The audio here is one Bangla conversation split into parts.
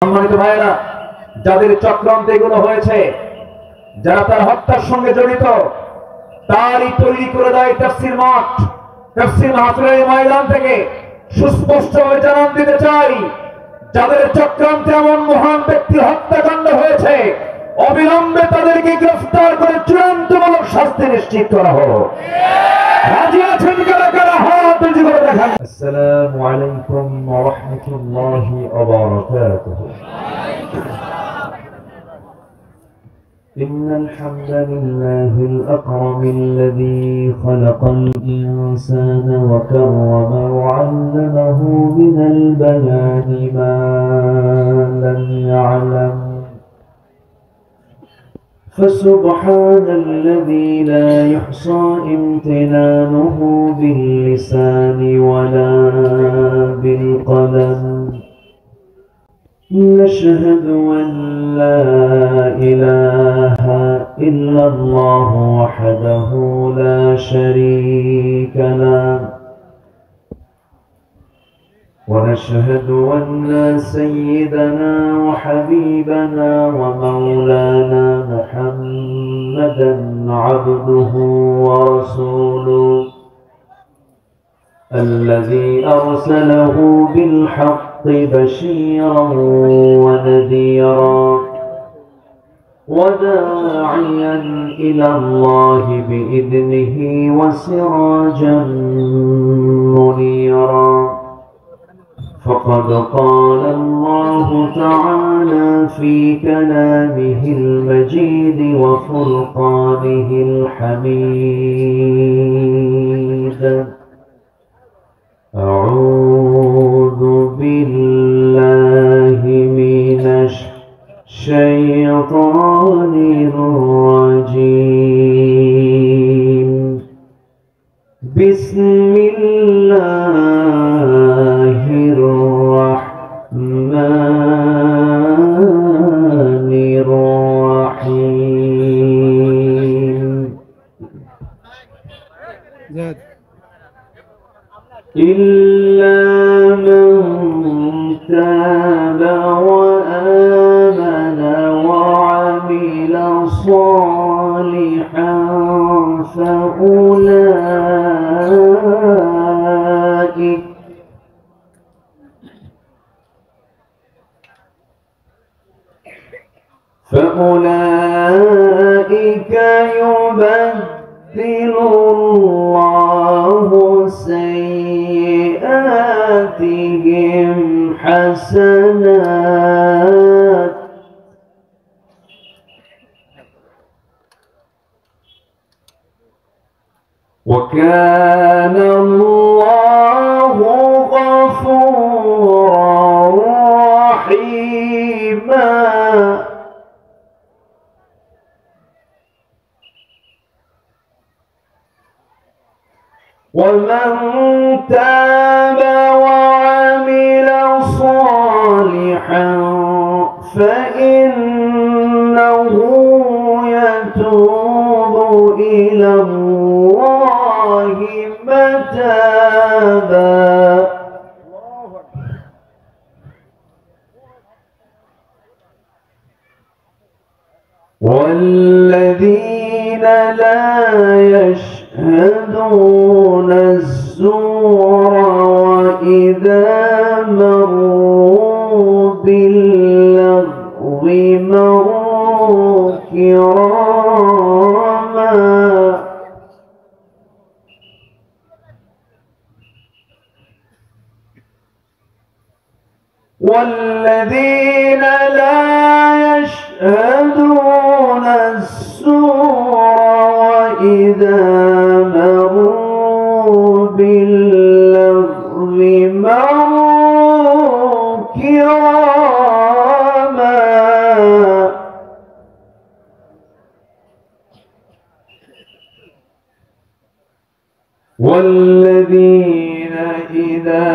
সম্মানিত ভাইরা, যাদের চক্রান্তে এগুলো হয়েছে, যারা তার হত্যার সঙ্গে জড়িত, তারই তৈরি করে দেয় তাফসীর মাঠ। তাফসীর মাহফিলের ময়দান থেকে সুস্পষ্টভাবে জানান দিতে চাই, যাদের চক্রান্তে এমন মহান ব্যক্তির হত্যাকাণ্ড হয়েছে, অবিলম্বে তাদেরকে গ্রেফতার করে চূড়ান্তমূলক শাস্তি নিশ্চিত করা হোক। রাজি আছেন কারা কারা? হাত উঁচু করে দেখান। আসসালামু আলাইকুম ওয়া রাহমাতুল্লাহি ওয়া বারাকাতুহু। إن الحمد لله الأكرم الذي خلق الإنسان وكرمه وعلمه من البيان ما لم يعلم، فسبحان الذي لا يحصى امتنانه باللسان ولا بالقلم. نشهد أن لا إله إلا الله وحده لا شريك له، ونشهد أن سيدنا وحبيبنا ومولانا محمدا عبده ورسوله الذي أرسله بالحق بشيرا ونذيرا وداعيا إلى الله بإذنه وسراجا منيرا. فقد قال الله تعالى في كلامه المجيد وفرقانه الحميد: أعوذ بالله من الشيطان الرجيم. بسم الله الرحمن الرحيم. إلا من تاب وآمن وعمل صالحا فأولئك يبدل الله سيئاتهم حسنات، وكان الله غفورا رحيما. ومن تاب وعمل صالحا فإنه يتوب إلى الله متابا. والذين لا يشهدون الزور وإذا مروا باللغو مروا كراما. والذين لا يشهدون الزور وإذا مروا باللغو مروا كراما. والذين إذا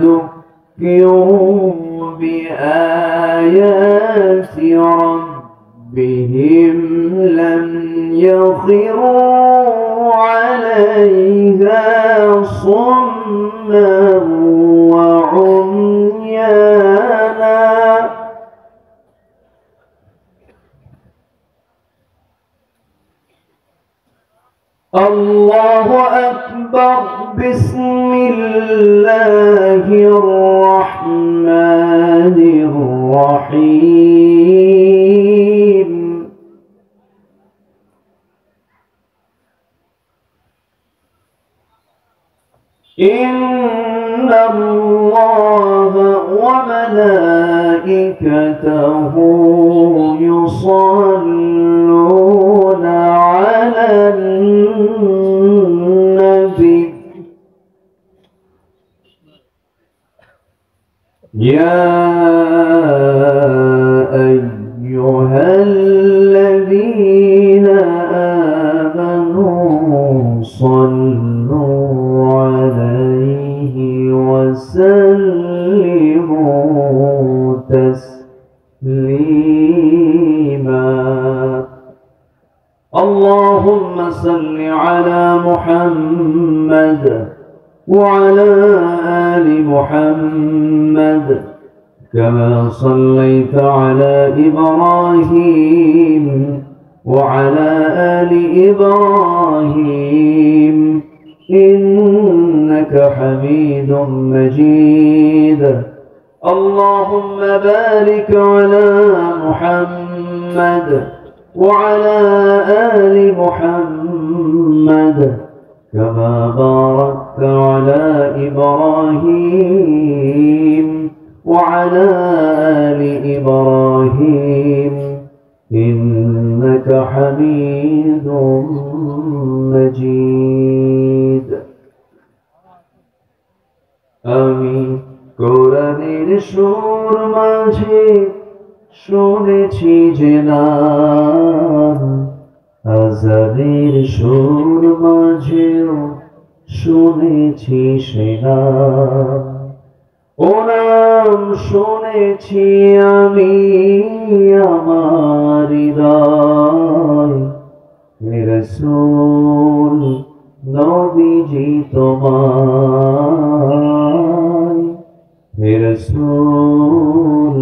ذكروا بآيات ربهم لم يخروا عليها صما وعميانا الله أكبر بسم الله الرحمن الرحيم إن الله وملائكته يصلون على النبي يا أيها الذين آمنوا صلوا عليه وسلموا تسليما اللهم صل على محمد وعلى آل محمد كما صليت على إبراهيم وعلى آل إبراهيم إنك حميد مجيد اللهم بارك على محمد وعلى آل محمد كما باركت على إبراهيم وعلى آل إبراهيم إنك حميد مجيد آمين কোরআনের সুর মাঝে শুনেছি যে নাম আযানের সুর মাঝেও শুনেছি সে নাম ও নাম শুনেছি আমি আমার হৃদয় হে রাসূল নবীজি তোমায় হে রাসূল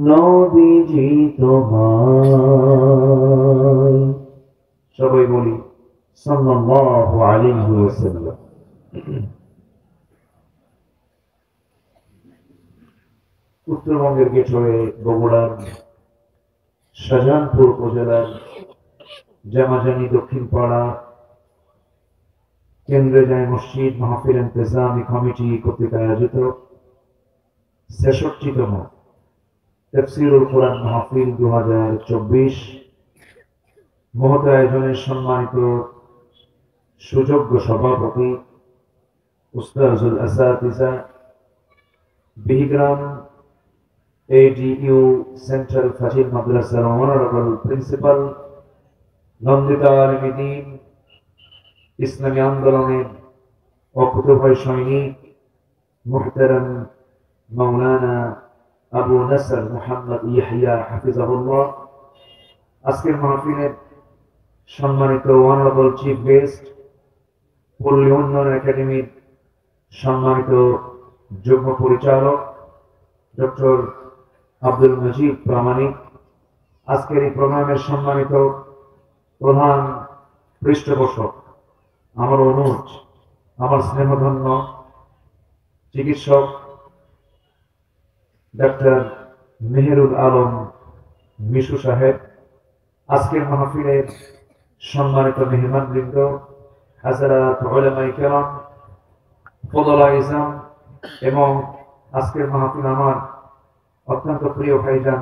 নবীজি তোমায় সবাই বলি সাল্লাল্লাহু আলাইহি ওয়াসাল্লাম উত্তরবঙ্গের গেটওয়ে বগুড়ার শাহজাহানপুর উপজেলার জামাজানি দক্ষিণ পাড়া কেন্দ্রে যায় মসজিদ মাহফিল ইন্তেজামি কমিটি কর্তৃক আয়োজিত ৬৬তম তাফসীরুল কোরআন মাহফিল ২০২৪ মহৎ আয়োজনের সম্মানিত সুযোগ্য সভাপতি উস্তাজুল আসাতিজা বিহিগ্রাম ADU সেন্ট্রাল ফাজিল মাদ্রাসার অনারেবল প্রিন্সিপাল নন্দিত আলেমী দ্বীন ইসলামী আন্দোলনের অকুতোভয় সৈনিক মুহতারাম মাওলানা আবু নাসর মুহাম্মদ ইয়াহইয়া হাফিজাহুল্লাহ আজকের মাহফিলের সম্মানিত অনারেবল চিফ গেস্ট পল্লী উন্নয়ন একাডেমির সম্মানিত যুগ্ম পরিচালক ডক্টর আব্দুল মজিদ প্রামাণিক আজকের এই প্রোগ্রামের সম্মানিত প্রধান পৃষ্ঠপোষক আমার অনুজ আমার স্নেহধন্য চিকিৎসক ডাক্তার মেহেরুল আলম মিশু সাহেব আজকের মাহফিলের সম্মানিত মেহমানবৃন্দ হাজরাত উলামায়ে কেরাম ফজলা ইসলাম এবং আজকের মাহফিল আমার অত্যন্ত প্রিয় ভাইজান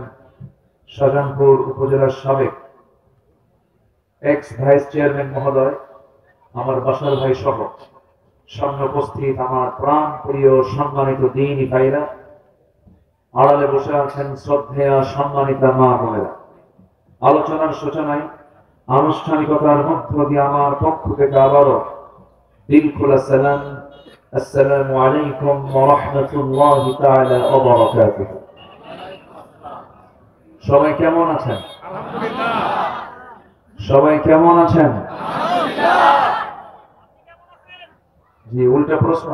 শাহজাহানপুর উপজেলার সাবেক এক্স ভাইস চেয়ারম্যান মহোদয় আমার বাসার ভাই সহ সামনে উপস্থিত আমার প্রাণ প্রিয় সম্মানিত দ্বীনি ভাইরা আড়ালে বসে আছেন শ্রদ্ধেয়া সম্মানিতা মা বোনেরা আলোচনার সূচনায় আনুষ্ঠানিকতার মধ্য দিয়ে আমার পক্ষ থেকে আবারও দিল খোলা সালাম আসসালামু আলাইকুম ওয়া রাহমাতুল্লাহি তাআলা ওয়া বারাকাতুহু সবাই কেমন আছেন আলহামদুলিল্লাহ সবাই কেমন আছেন আলহামদুলিল্লাহ জি উল্টা প্রশ্ন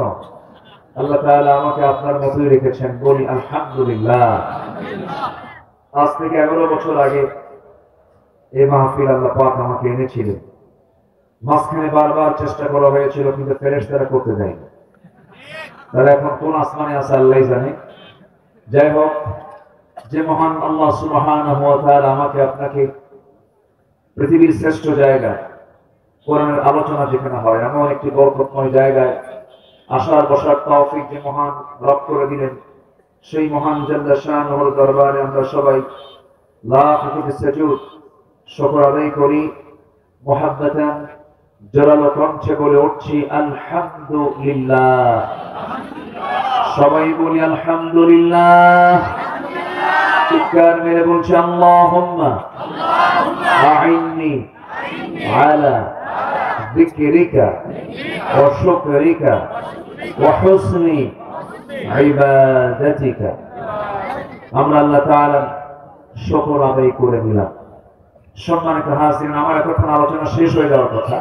আল্লাহ তাআলা আমাকে আপনার মতোই রেখেছেন বলি আলহামদুলিল্লাহ আজ থেকে 11 বছর আগে এই মাহফিল আল্লাহ পাক আমাকে এনেছিলেন মাঝখানে বারবার চেষ্টা করা হয়েছিল, কিন্তু ফেরেশতারা করতে দেয়নি। তারা এখন কোন আসমানে আছে আল্লাহই জানে। যাই হোক, যে মহান আল্লাহ সুবহানাহু ওয়া তাআলা আমাকে আপনাকে পৃথিবীর শ্রেষ্ঠ জায়গায় কোরআনের আলোচনা যেখানে হয় এমন একটি বরকতময় জায়গায় আসার বসার তৌফিক যে মহান রব করে দিলেন, সেই মহান জাল্লা শানুর দরবারে আমরা সবাই লাখ কোটি সুজুদ শুকর আদায় করি। মুহাব্বাতান জোরালো কণ্ঠে বলে উঠছি আলহামদুলিল্লাহ। সবাই বলি আলহামদুলিল্লাহ। চিৎকার মেরে বলছি আল্লাহুম্মা আইন্নি আলা যিকরিকা ওয়া শুকরিকা ওয়া হুসনি ইবাদাতিকা। আমরা আল্লাহ তাআলা শুকর আদায় করে দিলাম। সম্মানিত হাজিরিন, আমার এখন আলোচনা শেষ হয়ে যাওয়ার কথা,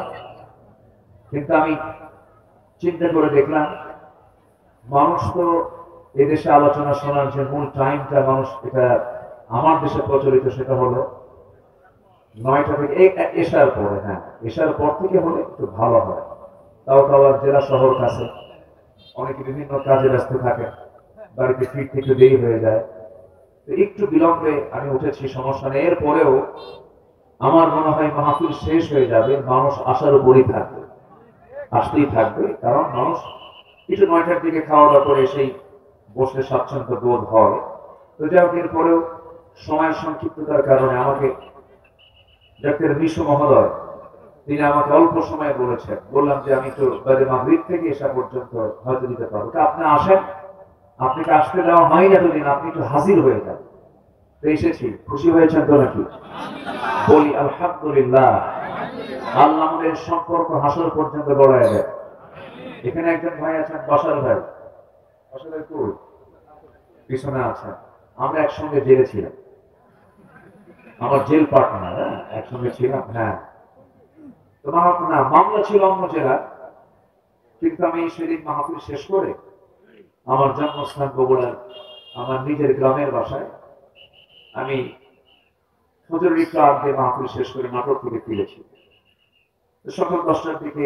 কিন্তু আমি চিন্তা করে দেখলাম মানুষ তো এদেশে আলোচনা শোনার যে মূল টাইমটা মানুষ, এটা আমার দেশে প্রচলিত, সেটা হলো 9টা থেকে এশার পরে। হ্যাঁ, এশার পর থেকে হলে একটু ভালো হয়। তাও আবার জেলা শহর কাছে, অনেকে বিভিন্ন কাজে ব্যস্ত থাকে, বাড়িতে ফিরতে একটু দেরি হয়ে যায়, তো একটু বিলম্বে আমি উঠেছি, সমস্যা নেই। এরপরেও আমার মনে হয় মাহফিল শেষ হয়ে যাবে, মানুষ আসার উপরই থাকবে, আসতেই থাকবে, কারণ মানুষ কিছু 9টার দিকে খাওয়া দাওয়া করে সেই বসলে স্বাচ্ছন্দ্য বোধ হয়। তো যাই হোক, এরপরেও সময়ের সংক্ষিপ্ততার কারণে আমাকে ডাক্তার মিশু মহোদয় তিনি আমাকে অল্প সময় বলেছেন, বললাম যে আমি একটু বাদে মাগরিব থেকে এসা পর্যন্ত হয়তো দিতে পারবো, আপনি আসেন, আপনাকে আসতে দেওয়া হয় না এতদিন, আপনি একটু হাজির হয়ে যান। তো এসেছি, খুশি হয়েছেন তো নাকি? বলি আলহামদুলিল্লাহ। আল্লাহ আমাদের সম্পর্ক হাসর পর্যন্ত গড়ায় দেয়। এখানে একজন ভাই আছেন, বাসার ভাই, বাসার কই পিছনে আছেন, আমরা একসঙ্গে জেলে ছিলাম, আমার জেল পার্টনার, একসঙ্গে ছিলাম। হ্যাঁ, তোমার না মামলা ছিল অন্য জেলা, কিন্তু আমি সেদিন মাহফিল শেষ করে আমার জন্মস্থান বগুড়ার আমার নিজের গ্রামের বাসায় আমি ফজরের একটু আগে মাহফিল শেষ করে নাটক থেকে ফিরেছি। সকাল 10টার দিকে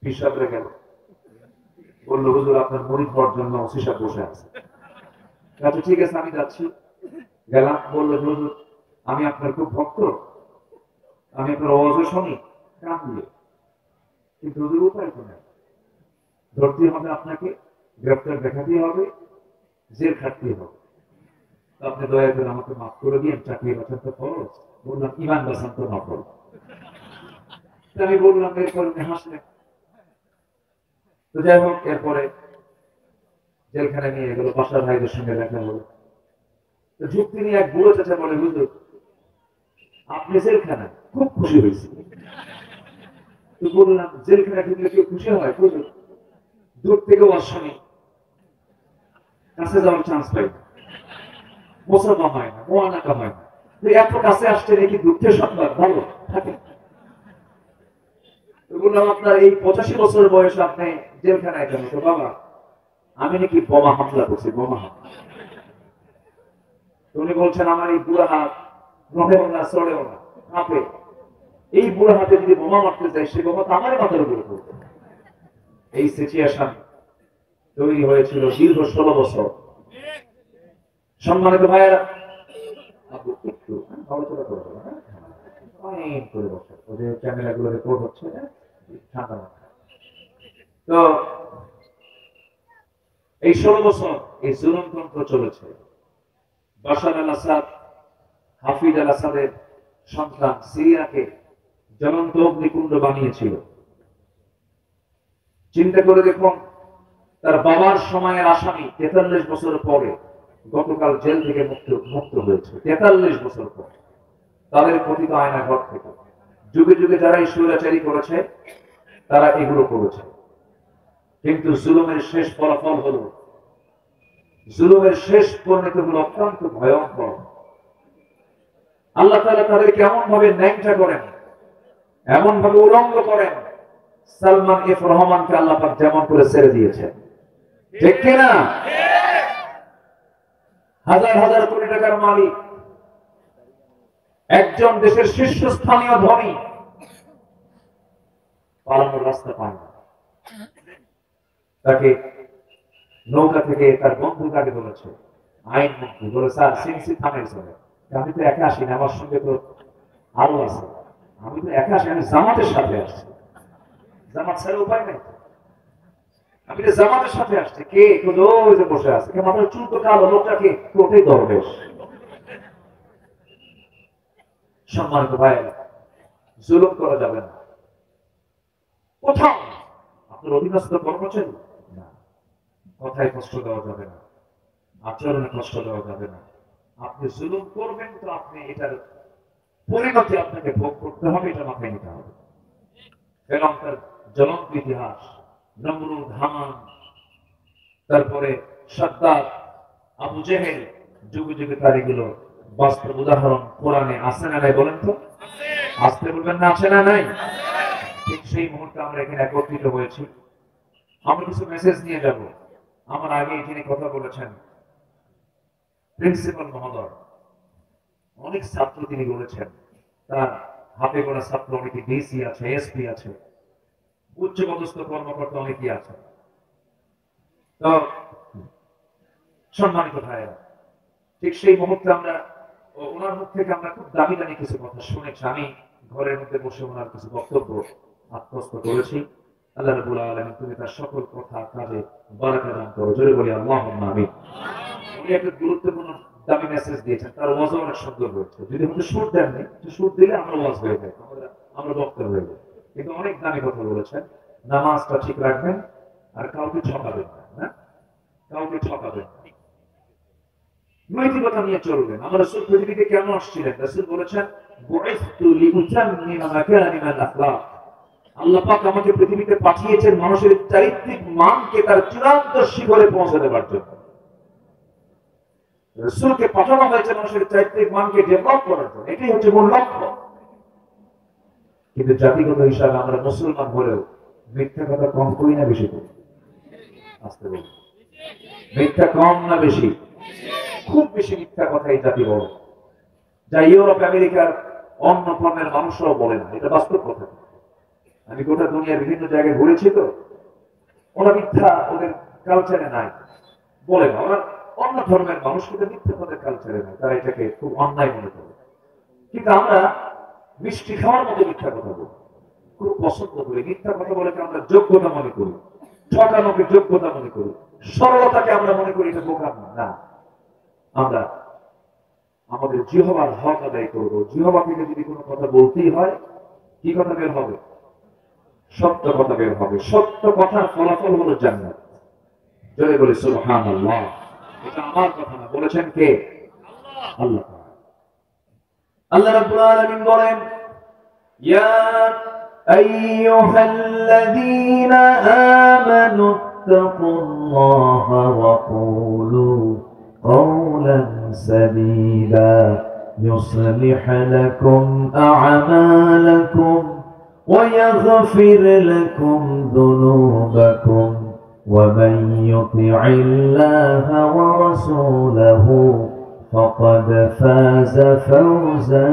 পিসাবরে গেল, বললো হুজুর আপনার মুরিদ হওয়ার জন্য ওসি সাহেব বসে আছে। আচ্ছা ঠিক আছে, আমি যাচ্ছি। গেলাম, বললো হুজুর আমি আপনার খুব ভক্ত, আমি আপনার আওয়াজও শুনি কান দিয়ে, কিন্তু হুজুর উপায় তো নাই, ধরতে হবে আপনাকে, গ্রেফতার দেখাতেই হবে, জেল খাটতে হবে, আপনি দয়া করে আমাকে মাফ করে দিয়ে চাকরি বাঁচান তো খরচ। বললাম ইমান বাঁচান তো মাফ করো। আমি বললাম, এরপরে হাসলেন। তো যাই হোক, এরপরে জেলখানে নিয়ে গেল, বাসার ভাইদের সঙ্গে দেখা হলো। তো যুক্তি নিয়ে এক বুড়ো চাচা বলে হুজুর আপনি জেলখানা, খুব খুশি হয়েছি। তো বললাম জেলখানা ঢুকলে কেউ খুশি হয়? হুজুর দূর থেকেও আসনি, কাছে যাওয়ার চান্স পাই না, মোসাফা হয় না, মোয়ানাকা হয় না, এত কাছে আসছে নাকি দুঃখের সংবাদ ভালো থাকে। বললাম আপনার এই 85 বছর বয়সে আপনি জেলখানায় কেন? তো বাবা আমি নাকি বোমা হামলা করছি, বোমা হামলা। উনি বলছেন আমার এই বুড়া হাত নড়েও না, চড়েও না, কাঁপে, এই বুড়া হাতে যদি বোমা মারতে চাই সে বোমা তো আমারই মাথার উপরে পড়বে। এই সিচুয়েশন তৈরি হয়েছিল দীর্ঘ 16 বছর। সম্মানিত ভাইয়েরা, একটু নড়াচড়া করে দেবো, হ্যাঁ করে বসে, ওদের ক্যামেরাগুলো রেকর্ড হচ্ছে, ঠান্ডা মাথা। তো এই 16 বছর এই জুলুমতন্ত্র চলেছে। বাশার আল আসাদ, হাফিজ আল আসাদের সন্তান সিরিয়াকে জ্বলন্ত অগ্নিকুণ্ড বানিয়েছিল। চিন্তা করে দেখুন, তার বাবার সময়ের আসামি 43 বছর পরে গতকাল জেল থেকে মুক্ত হয়েছে। 43 বছর পর তাদের পতিত আয়না ঘর থেকে। যুগে যুগে যারা এই স্বৈরাচারী করেছে তারা এগুলো করেছে, কিন্তু জুলুমের শেষ ফলাফল হলো, জুলুমের শেষ পরিণতি হলো অত্যন্ত ভয়ঙ্কর। আল্লাহ তাআলা তাদেরকে এমন ভাবে ন্যাংটা করেন, এমন ভাবে উলঙ্গ করেন, সালমান এফ রহমানকে আল্লাহ পাক যেমন করে ছেড়ে দিয়েছেন, ঠিক কিনা? হাজার হাজার কোটি টাকার মালিক, একজন দেশের শীর্ষস্থানীয় ধনী, পালানোর রাস্তা পায় না। তাকে নৌকা থেকে তার বন্ধু কাকে বলেছে, আইন মন্ত্রী বলে, স্যার সিনসি থানায় চলে। আমি তো একা আসিনি, আমার সঙ্গে তো আরো আছে। আমি তো একা আসি, আমি জামাতের সাথে আসছি। জামাত ছাড়া উপায় নেই। আমি তো জামাতের সাথে আসছি। কে ওই যে বসে আছে, কে মাথার চুল তো কালো, লোকটাকে ওটাই দরবেশ। সম্মানিত ভাই, জুলুম করা যাবে না কোথাও। আপনার অধীনস্থ কর্মচারী না, কথায় কষ্ট দেওয়া যাবে না, আচরণে কষ্ট দেওয়া যাবে না। আপনি জুলুম করবেন তো আপনি এটার পরিণতি আপনাকে ভোগ করতে হবে, এটা মাথায় নিতে হবে। এবং তার জ্বলন্ত ইতিহাস, নমরুদ, হামান, তারপরে সাদ্দাত, আবু জেহেল, যুগে যুগে তার এগুলো বাস্তব উদাহরণ কোরআনে আছে না নাই বলেন তো? আসতে বলবেন না, আছে না নাই? ঠিক সেই মুহূর্তে আমরা এখানে একত্রিত হয়েছি। আমরা কিছু মেসেজ নিয়ে যাব। আমার আগে এখানে কথা বলেছেন প্রিন্সিপাল মহোদয়, অনেক ছাত্র তিনি বলেছেন, তার হাতে গোনা ছাত্র অনেকে ডিসি আছে, এসপি আছে, উচ্চ পদস্থ কর্মকর্তা অনেকেই আছে। তো সম্মানিত ভাইয়েরা, ঠিক সেই মুহূর্তে আমরা ওনার মুখ থেকে আমরা খুব দামি দামি কিছু কথা শুনেছি। আমি ঘরের মধ্যে বসে ওনার কিছু বক্তব্য আত্মস্থ করেছি। আল্লাহ রাব্বুল আলামিন তুমি তার সকল কথা কাজে বারাকা দান করো, জোরে বলি আল্লাহুম্মা আমিন। উনি একটা গুরুত্বপূর্ণ দামি মেসেজ দিয়েছেন, তার ওয়াজ অনেক সুন্দর হয়েছে। যদি আমাকে সুর দেননি, সুর দিলে আমরা ওয়াজ হয়ে যায়, আমরা বক্তা হয়ে যাই। কিন্তু অনেক দামি কথা বলেছেন। নামাজটা ঠিক রাখবেন, আর কাউকে ঠকাবেন না, কাউকে ঠকাবেন না, নৈতিকতা নিয়ে চলবেন। আমরা রাসূল পৃথিবীতে কেন আসছিলেন? রাসূল বলেছেন, বুইসতু লিউতাম্মিমা মাকারিমাল আখলাক। আল্লাহ পাক আমাকে পৃথিবীতে পাঠিয়েছেন মানুষের চারিত্রিক মানকে তার চূড়ান্ত শিখরে পৌঁছে দেওয়ার জন্য। রাসূলকে পাঠানো হয়েছে মানুষের চারিত্রিক মানকে ডেভেলপ করার জন্য, এটাই হচ্ছে মূল লক্ষ্য। কিন্তু জাতিগত হিসাবে আমরা মুসলমান হলেও মিথ্যা কথা কম করি না বেশি করি? আসতে বলি, মিথ্যা কম না বেশি? খুব বেশি মিথ্যা কথা এই জাতি বলে, যা ইউরোপ আমেরিকার অন্য ধর্মের মানুষরাও বলে না। এটা বাস্তব কথা। আমি গোটা দুনিয়ার বিভিন্ন জায়গায় ঘুরেছি, তো ওরা মিথ্যা ওদের কালচারে নাই, বলে না। ওরা অন্য ধর্মের মানুষ কিন্তু মিথ্যা তাদের কালচারে নাই, তারা এটাকে খুব অন্যায় মনে করে। কিন্তু আমরা মিষ্টি খাওয়ার মতো মিথ্যা কথা বলি, খুব পছন্দ করি। মিথ্যা কথা বলে আমরা যোগ্যতা মনে করি, ঠকানোকে যোগ্যতা মনে করি, সরলতাকে আমরা মনে করি এটা বোকামি না। আমরা আমাদের জিহ্বার হক আদায় করব। জিহ্বা থেকে যদি কোনো কথা বলতেই হয়, কি কথা বের হবে? সত্য কথা বের হবে। সত্য কথার ফলাফল হলো জান্নাত। জোরে বলি সুবহানাল্লাহ। এটা আমার কথা না, বলেছেন কে? আল্লাহ। আল্লাহ রাব্বুল আলামিন বলেন, ইয়া আইয়ুহাল্লাযীনা আমানু ইত্তাকুল্লাহা ওয়া কুলু قولا سديدا يصلح لكم أعمالكم ويغفر لكم ذنوبكم ومن يطع الله ورسوله فقد فاز فوزا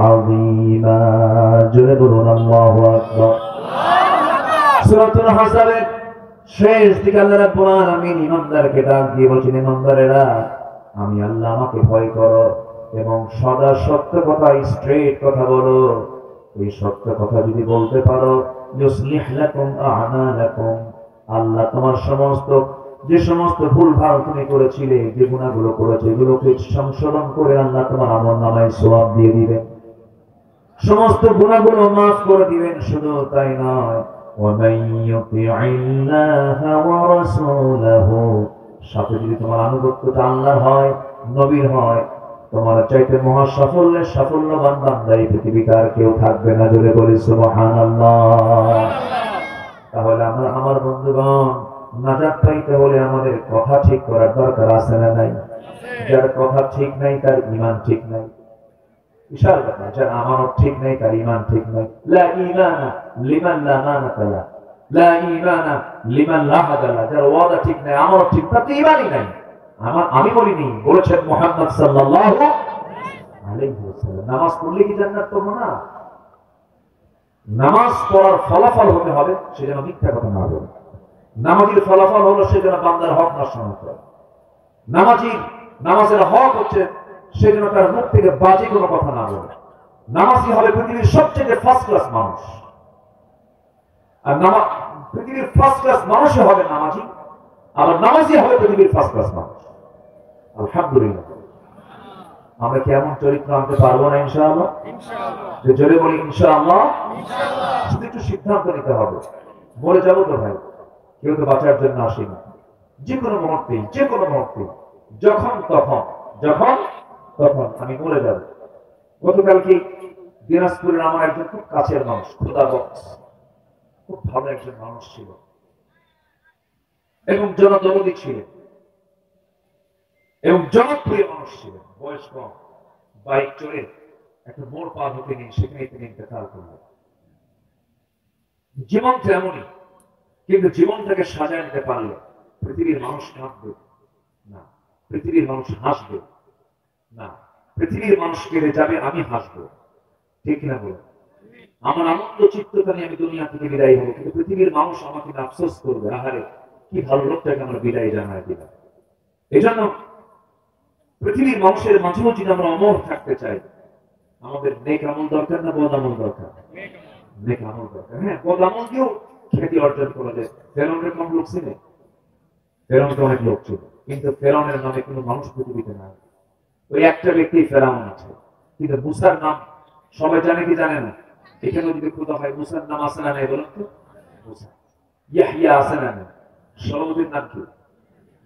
عظيما. جلبنا الله أكبر. سورة الحشر শেষ দিকে আল্লাহ রাব্বুল আলামিন ইমানদারকে ডাক দিয়ে বলছেন, ইমানদারেরা আমি আল্লাহ, আমাকে ভয় করো এবং সদা সত্য কথা, স্ট্রেট কথা বলো। এই সত্য কথা যদি বলতে পারো, ইউসলিহ লাকুম আ'মালাকুম, আল্লাহ তোমার যে সমস্ত ভুল ভাল তুমি করেছিলে, যে গুনাহগুলো করেছো, এগুলোকে সংশোধন করে আল্লাহ তোমার আমলনামায় সওয়াব দিয়ে দিবেন, সমস্ত গুনাহগুলো মাফ করে দিবেন। শুধু তাই নয়, ومن يطع الله ورسوله, সাথে যদি তোমার আনুগত্যটা আল্লাহর হয়, নবীর হয়, তোমার চাইতে মহা সাফল্যবান বান্দা এই পৃথিবীতে আর কেউ থাকবে না। জোরে বলি সুবহানাল্লাহ। তাহলে আমার বন্ধুগণ, নাজাত পাইতে হলে আমাদের কথা ঠিক করার দরকার আছে না নাই? যার কথা ঠিক নাই তার ঈমান ঠিক নাই। বিশাল কথা, যার আমানত ঠিক নাই তার ঈমান ঠিক নাই। লা ঈমানা লিমান লা আমানাতা লা, লা ঈমানা লিমান লা আহাদা লা। যার ওয়াদা ঠিক নাই, আমানত ঠিক, তার ঈমানই নাই। আমি বলিনি, বলেছেন মুহাম্মদ সাল্লাল্লাহু আলাইহি ওয়াসাল্লাম। নামাজ পড়লে কি জান্নাত পাবো না? নামাজ পড়ার ফলাফল হতে হবে সে যেন মিথ্যা কথা না বলে। নামাজের ফলাফল হলো সে যেন বান্দার হক নষ্ট না করে। নামাজের হক হচ্ছে সে যেন তার মুখ থেকে বাজে কোনো কথা না বলে। নামাজি হবে পৃথিবীর সবচেয়ে ফার্স্ট ক্লাস মানুষ। আর পৃথিবীর ফার্স্ট ক্লাস মানুষই হবে নামাজি, আবার নামাজি হবে পৃথিবীর ফার্স্ট ক্লাস মানুষ। আলহামদুলিল্লাহ। আমরা কি এমন চরিত্র আনতে পারবো না ইনশাআল্লাহ? যে জোরে বলি ইনশাআল্লাহ। শুধু একটু সিদ্ধান্ত নিতে হবে। মরে যাবো তো ভাই, কেউ তো বাঁচার জন্য আসেনি। যে কোনো মুহূর্তে যখন তখন আমি মরে যাব। গতকালকে দিনাজপুরের আমার একজন খুব কাছের মানুষ, খোদা বক্স, খুব ভালো একজন মানুষ ছিল এবং জনদরদী ছিলেন এবং জনপ্রিয় মানুষ ছিলেন। বয়স কম, বাইক চড়ে একটা মোড় পার হতে নিয়ে সেখানে তিনি ইন্তেকাল করলেন। জীবন তো এমনই, কিন্তু জীবনটাকে সাজায় নিতে পারলে পৃথিবীর মানুষ কাঁদবে না, পৃথিবীর মানুষ হাসবে না, পৃথিবীর মানুষ কেড়ে যাবে, আমি হাসবো। ঠিক না বলে? আমার আনন্দ চিত্ততা নিয়ে আমি দুনিয়া থেকে বিদায় হবো, কিন্তু পৃথিবীর মানুষ আমাকে আফসোস করবে, আহারে কি ভালো লোকটাকে আমরা বিদায় জানায় দিলাম। এই জন্য পৃথিবীর মানুষের মাঝেও যদি আমরা অমর থাকতে চাই, আমাদের নেক আমল দরকার না বদ আমল দরকার? নেক আমল দরকার। হ্যাঁ, বদ আমল দিয়েও খ্যাতি অর্জন করা যায়। ফেরাউনের কম লোক ছিল? ফেরাউনের অনেক লোক ছিল, কিন্তু ফেরাউনের নামে কোনো মানুষ পৃথিবীতে নাই। ওই একটা ব্যক্তি ফেরাউন আছে, কিন্তু মুসার নাম সবাই জানে কি জানে না? এখানে যদি খোদা হয় মুসার নাম আছে না নেই বলেন তো? মুসা। ইয়াহইয়া আছে না নেই? সভাপতির নাম কি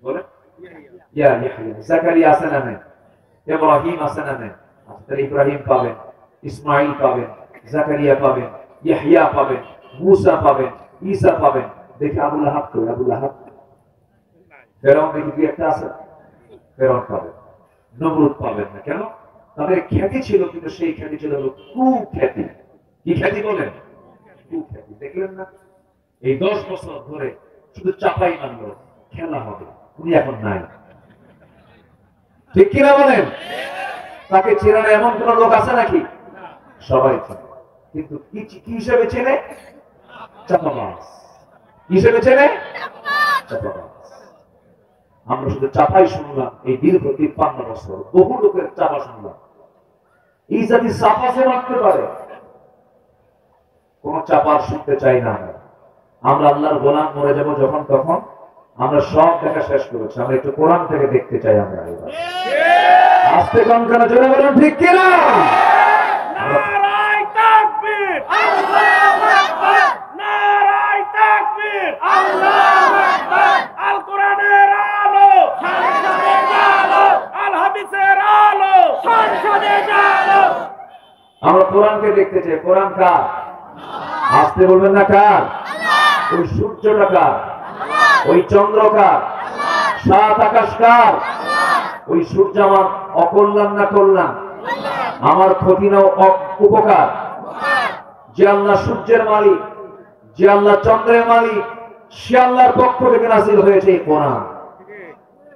বলেন? ইয়াহইয়া। জাকারিয়া আছে না নেই? ইব্রাহিম আছে না নেই? তাহলে ইব্রাহিম পাবেন, ইসমাইল পাবেন, জাকারিয়া পাবেন, ইয়াহইয়া পাবেন, মুসা পাবেন, ঈসা পাবেন। দেখে আবু লাহাব কই? আবু লাহাব। ফেরাউন দেখি কি একটা আছে? ফেরাউন পাবেন। নমরুদ পাবেন না। কেন? তাদের খ্যাতি ছিল, কিন্তু সেই খ্যাতি ছিল কুখ্যাতি। কি খ্যাতি বলেন? কুখ্যাতি। দেখলেন না এই 10 বছর ধরে শুধু চাপাই মানলো খেলা হবে, উনি এখন নাই। ঠিক কিনা বলেন? তাকে চেনে না এমন কোন লোক আছে নাকি? সবাই চেনে, কিন্তু কি হিসেবে চেনে? চাপাবাজ হিসেবে চেনে, চাপাবাজ। আমরা শুধু চাপাই শুনলাম এই দীর্ঘ 53 বছর, বহু লোকের চাপা শুনলাম। এই জাতি চাপা সে মারতে পারে, কোন চাপার শুনতে চাই না। আমরা আল্লাহর গোলাম, মরে যাব যখন তখন। আমরা সব দেখা শেষ করেছি, আমরা একটু কোরআন থেকে দেখতে চাই। আমরা এবার আস্তে কম কেন, জোরে বলেন ঠিক কিনা? নারায়ে তাকবীর, আল্লাহু আকবার, নারায়ে তাকবীর, আল্লাহু আকবার। আল কোরআনের আলো সংসদে জালো, আল হাদিসের আলো সংসদে জালো। আমরা কোরআনকে দেখতে চাই। কোরআন কার? আস্তে বলবেন না কার? ওই সূর্যটা কার? ওই চন্দ্র কার? সাত আকাশ কার? ওই সূর্য আমার অকল্যাণ না কল্যাণ, আমার ক্ষতি না উপকার? যে আল্লাহ সূর্যের মালিক, যে আল্লাহ চন্দ্রের মালিক, সে আল্লাহর পক্ষ থেকে নাযিল হয়েছে এই কোরআন।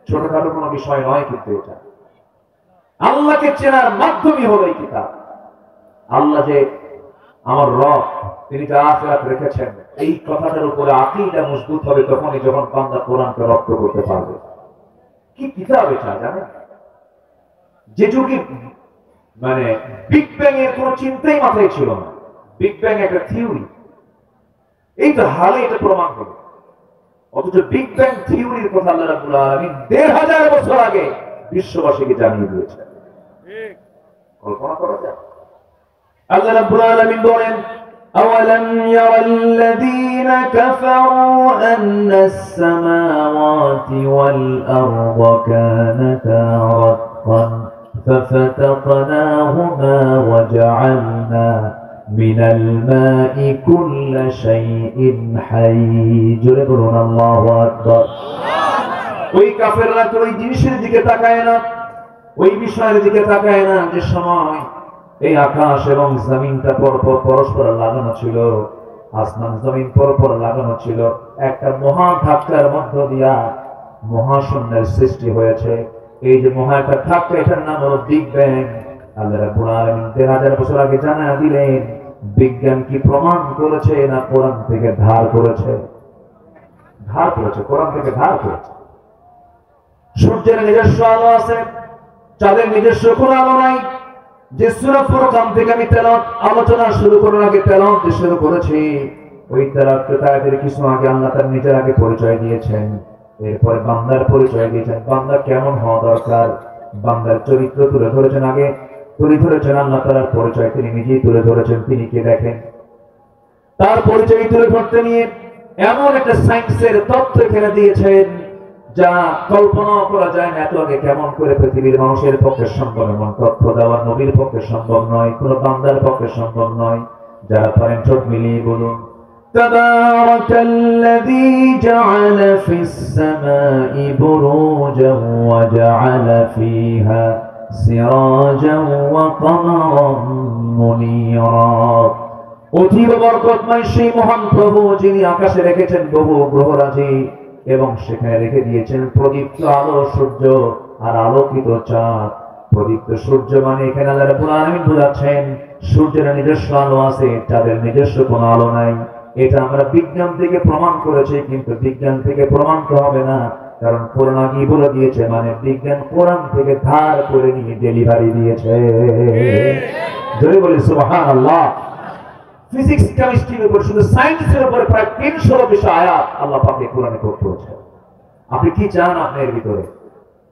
ছোটখাটো কোনো বিষয় নয়, কিন্তু এটা আল্লাহকে চেনার মাধ্যমই হলো এই কিতাব। আল্লাহ যে আমার রব, তিনি যা আখিরাত রেখেছেন, এই কথাটার উপরে আকীদা মজবুত হবে তখনই যখন বান্দা কোরআনকে রপ্ত করতে পারবে। কি কিতাব এটা জানেন? যে যুগে মানে বিগ ব্যাং এর কোন চিন্তাই মাথায় ছিল না। বিগ ব্যাং একটা থিওরি, এই তো হালে এটা প্রমাণ হলো। অথচ বিগ ব্যাং থিওরির কথা আল্লাহ রাব্বুল আলামিন ১৫০০ বছর আগে বিশ্ববাসীকে জানিয়ে দিয়েছেন। কল্পনা করা যায়? আল্লাহ রাব্বুল আলামিন বলেন, أولم ير الذين كفروا أن السماوات والأرض كانتا رتقا ففتقناهما وجعلنا من الماء كل شيء حي جربنا الله أكبر। ওই কাফেররা তো ওই জিনিসের দিকে তাকায় না, ওই বিষয়ের দিকে তাকায় না যে সময় এই আকাশ এবং জমিনটা পরপর পরস্পর লাগানো ছিল, আসমান জমিন পরপর লাগানো ছিল, একটা মহা ধাক্কার মধ্য দিয়া মহাশূন্যের সৃষ্টি হয়েছে। এই যে মহা একটা ধাক্কা, এটার নাম হলো বিগ ব্যাং। আল্লাহ রাব্বুল আলামিন ১৫০০ বছর আগে জানা দিলেন বিজ্ঞান কি প্রমাণ করেছে না কোরআন থেকে ধার করেছে? ধার করেছে, কোরআন থেকে ধার করেছে। সূর্যের নিজস্ব আলো আছে, চাঁদের নিজস্ব কোনো আলো নাই। যে সূরা ফুরকান থেকে আমি তেলাওয়াত আলোচনা শুরু করার আগে তেলাওয়াত শুরু করেছি, ওই তেলাওয়াতের কিছু আগে আল্লাহ তার নিজের আগে পরিচয় দিয়েছেন, এরপরে বান্দার পরিচয় দিয়েছেন। বান্দা কেমন হওয়া দরকার, বান্দার চরিত্র তুলে ধরেছেন। আগে তুলে ধরেছেন আল্লাহ তাআলার পরিচয়, তিনি নিজেই তুলে ধরেছেন তিনি কে দেখেন। তার পরিচয় তুলে ধরতে নিয়ে এমন একটা সায়েন্সের তথ্য এখানে দিয়েছেন যা কল্পনা করা যায় না। এত আগে কেমন করে পৃথিবীর মানুষের পক্ষে সম্ভব, এমন তথ্য দেওয়া নবীর পক্ষে সম্ভব নয়, কোন বান্দার পক্ষে সম্ভব নয়। যারা পারেন চোখ মিলিয়ে বলুন, তাবারাকাল্লাযী জাআলা ফিস সামাই বুরুজান ওয়া জাআলা ফিহা সিরাজান ওয়া কামারান মুনীরা। অতীব বরকতময় সেই মহান প্রভু যিনি আকাশে রেখেছেন বহু গ্রহরাজি এবং সেখানে রেখে দিয়েছেন প্রদীপ্ত আলো সূর্য আর আলোকিত চাঁদ। প্রদীপ্ত সূর্য মানে এখানে আল্লাহ রাব্বুল আলামিন বোঝাচ্ছেন সূর্যের নিজস্ব আলো আছে, চাঁদের নিজস্ব কোনো আলো নাই। এটা আমরা বিজ্ঞান থেকে প্রমাণ করেছি, কিন্তু বিজ্ঞান থেকে প্রমাণিত হবে না, কারণ কোরআন আগেই বলে দিয়েছে। মানে বিজ্ঞান কোরআন থেকে ধার করে নিয়ে ডেলিভারি দিয়েছে। জোরে বলি সুবহানাল্লাহ। ফিজিক্স কেমিস্ট্রির উপর, শুধু সায়েন্সের উপর প্রায় 300 বিষয় আয়াত আল্লাহ পাকে কোরআনে কোট করেছেন। আপনি কি চান আপনার ভিতরে?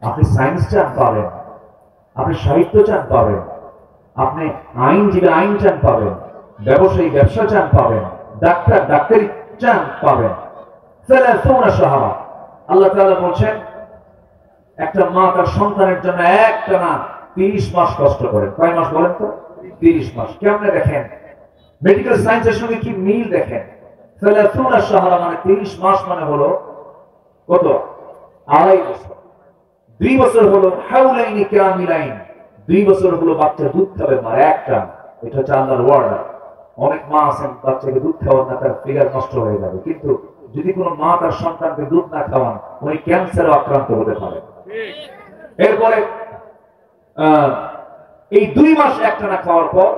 আপনি সায়েন্স চান পাবেন, আপনি সাহিত্য চান পাবেন, আপনি আইনজীবী আইন চান পাবেন, ব্যবসায়ী ব্যবসা চান পাবেন, ডাক্তার ডাক্তারি চান পাবেন। সাহাবা আল্লাহ তাআলা বলছেন একটা মা তার সন্তানের জন্য একটানা 30 মাস কষ্ট করেন। কয় মাস বলেন তো? 30 মাস। কেমনে দেখেন মেডিকেল সায়েন্সের সঙ্গে কি মিল দেখেন। সাহারা মানে 30 মাস মানে হলো কত? 2.5 বছর। 2 বছর হলো হাউলাইনি কামিলাইন, 2 বছর হলো বাচ্চা দুধ খাবে মার একটা। এটা হচ্ছে আল্লাহর ওয়ার্ড। অনেক মা আছেন বাচ্চাকে দুধ খাওয়ান না, তার ফিগার নষ্ট হয়ে যাবে, কিন্তু যদি কোনো মা তার সন্তানকে দুধ না খাওয়ান উনি ক্যান্সারে আক্রান্ত হতে পারে। এরপরে এই 2 মাস একটানা খাওয়ার পর,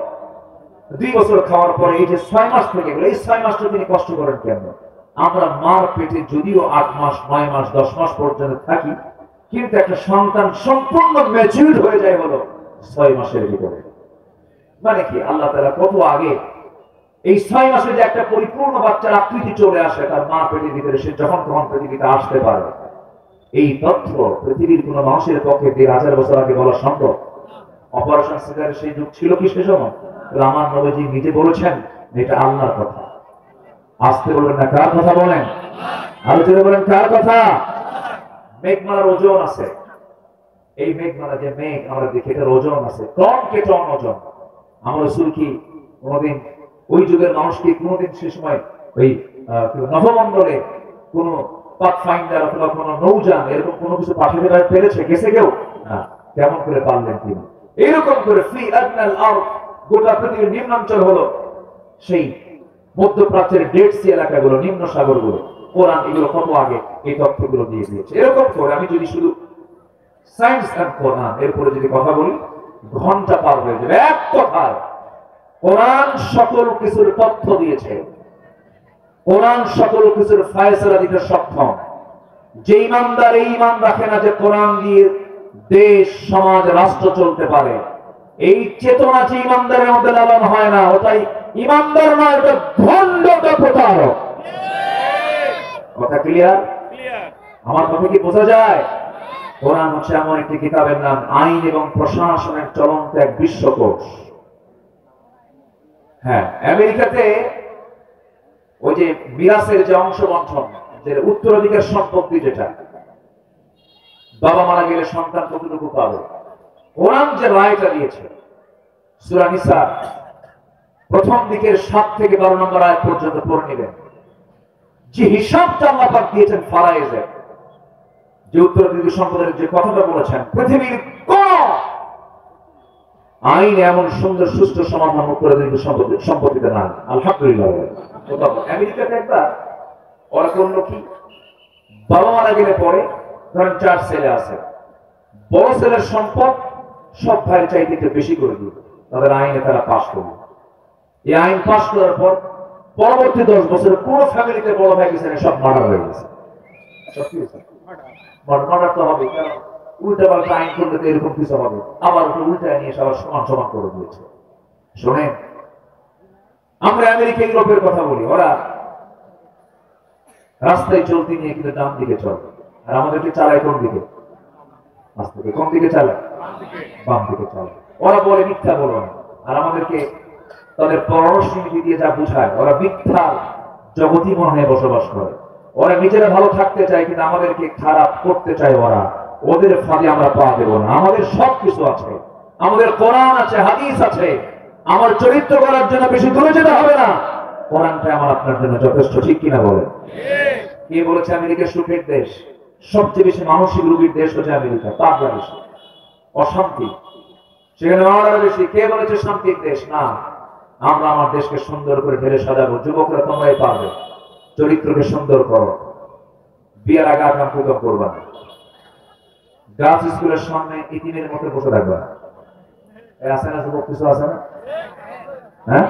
2 বছর খাওয়ার পরে এই যে 6 মাস থেকে গেল, এই 6 মাসটা তিনি কষ্ট করেন কেন? আমরা মার পেটে যদিও 8 মাস 9 মাস 10 মাস পর্যন্ত থাকি, কিন্তু একটা সন্তান সম্পূর্ণ ম্যাচিউর হয়ে যায় হলো 6 মাসের ভিতরে। মানে কি আল্লাহ তাআলা কত আগে এই 6 মাসে যে একটা পরিপূর্ণ বাচ্চার আকৃতি চলে আসে তার মা পেটের ভিতরে, সে যখন তখন পৃথিবীতে আসতে পারে। এই তথ্য পৃথিবীর কোন মানুষের পক্ষে 1000 বছর আগে বলা সম্ভব? অপারেশন সিজারের সেই যুগ ছিল কি সে সময়? আমার নবীজি নিজে বলেছেন এটা আল্লাহর কথা। আসতে বলবেন না, কার কথা বলেন? আলোচনা বলেন কার কথা? মেঘমালার ওজন আছে। এই মেঘমালা যে মেঘ আমরা দেখি এটার ওজন আছে, টন কে টন ওজন। আমরা রাসূল কি কোনদিন ওই যুগের মানুষকে কোনদিন সে সময় ওই নভমণ্ডলে কোন পাথফাইন্ডার অথবা কোন নৌযান এরকম কোনো কিছু পাঠিয়ে দেওয়ার পেরেছে? গেছে কেউ না। কেমন করে পারলেন তিনি? এরকম করে ফি আদনাল আরদ, গোটা পৃথিবীর নিম্নাঞ্চল হলো সেই মধ্যপ্রাচ্যের ডেড সি এলাকাগুলো, নিম্ন সাগরগুলো। কোরআন এগুলো কত আগে এই তথ্যগুলো দিয়ে দিয়েছে। এরকম করে আমি যদি শুধু সায়েন্স এন্ড কোরআন এরপরে যদি কথা বলি ঘন্টা পার হয়ে যাবে। এক কথায় কোরআন সকল কিছুর তথ্য দিয়েছে, কোরআন সকল কিছুর ফয়সালা দিতে সক্ষম। যে ইমানদার এই ইমান রাখে না যে কোরআন দিয়ে দেশ সমাজ রাষ্ট্র চলতে পারে, এই চেতনা যে ইমানদারের মধ্যে লালন হয় না, ওটাই ইমানদার নয়, ওটা ভণ্ডতা প্রতারক। কথা ক্লিয়ার? আমার কথা কি বোঝা যায়? কোরআন হচ্ছে এমন একটি কিতাবের নাম, আইন এবং প্রশাসনের চলন্ত এক বিশ্বকোষ। হ্যাঁ, আমেরিকাতে ওই যে মিরাসের যে অংশ বন্টন, যে উত্তরাধিকার সম্পত্তি, যেটা বাবা মারা গেলে সন্তান কতটুকু পাবে, কোরআন যে রায়টা দিয়েছে সূরা নিসা প্রথম দিকের 7 থেকে 12 নম্বর আয়াত পর্যন্ত পড়ে নেবেন। যে হিসাবটা আল্লাহ পাক দিয়েছেন ফারায়েজের, যে উত্তরাধিকার সম্পদের যে কথাটা বলেছেন, পৃথিবীর কোন আইন এমন সুন্দর সুষ্ঠু সমাধান উত্তরাধিকার সম্পত্তিতে নাই। আলহামদুলিল্লাহ। আমেরিকাতে একবার ওরা করলো কি, বাবা মারা গেলে পরে ধরেন 4 ছেলে আছে, বড় ছেলের সম্পদ সব ভাইয়ের চাইতে একটু বেশি করে দিল, তাদের আইনে তারা পাশ করল। এই আইন পাশ করার পর পরবর্তী 10 বছরে কোন ফ্যামিলিতে বড় ভাই গেছে সব মার্ডার হয়ে গেছে। মার্ডার তো হবে, কারণ উল্টা পাল্টা আইন করলে তো এরকম কিছু হবে, আবার ওটা উল্টা নিয়ে সবার সমান সমান করে দিয়েছে। শোনেন, আমরা আমেরিকা ইউরোপের কথা বলি, ওরা রাস্তায় চলতে নিয়ে কিন্তু ডান দিকে চলে, আর আমাদেরকে চালায় কোন দিকে? আস্তে কোন দিকে চালায়? বাম দিকে চালায়। ওরা বলে মিথ্যা বলো না, আর আমাদেরকে তাদের পররাষ্ট্রনীতি দিয়ে যা বুঝায়, ওরা মিথ্যার জগতই মনে হয় বসবাস করে। ওরা নিজেরা ভালো থাকতে চায়, কিন্তু আমাদেরকে খারাপ করতে চায়। ওরা ওদের ফাঁদে আমরা পা দেব না। আমাদের সব কিছু আছে, আমাদের কোরআন আছে, হাদিস আছে। আমার চরিত্র করার জন্য বেশি দূরে যেতে হবে না, কোরআনটা আমার আপনার জন্য যথেষ্ট। ঠিক কিনা বলে? কে বলেছে আমেরিকা সুখের দেশ? সবচেয়ে বেশি মানসিক রোগীর দেশ হচ্ছে আমেরিকা। পাগলা বেশি, অশান্তি সেখানে আরো বেশি। কে বলেছে শান্তির দেশ? না, আমরা আমার দেশকে সুন্দর করে ঢেলে সাজাবো। যুবকরা তোমরাই পারবে, চরিত্রকে সুন্দর করো। বিয়ের আগে আগাম পূজা করবা না। গার্লস স্কুলের সামনে ইতিমের মতো বসে রাখবা। আছে না যুবক? কিছু আছে না? হ্যাঁ,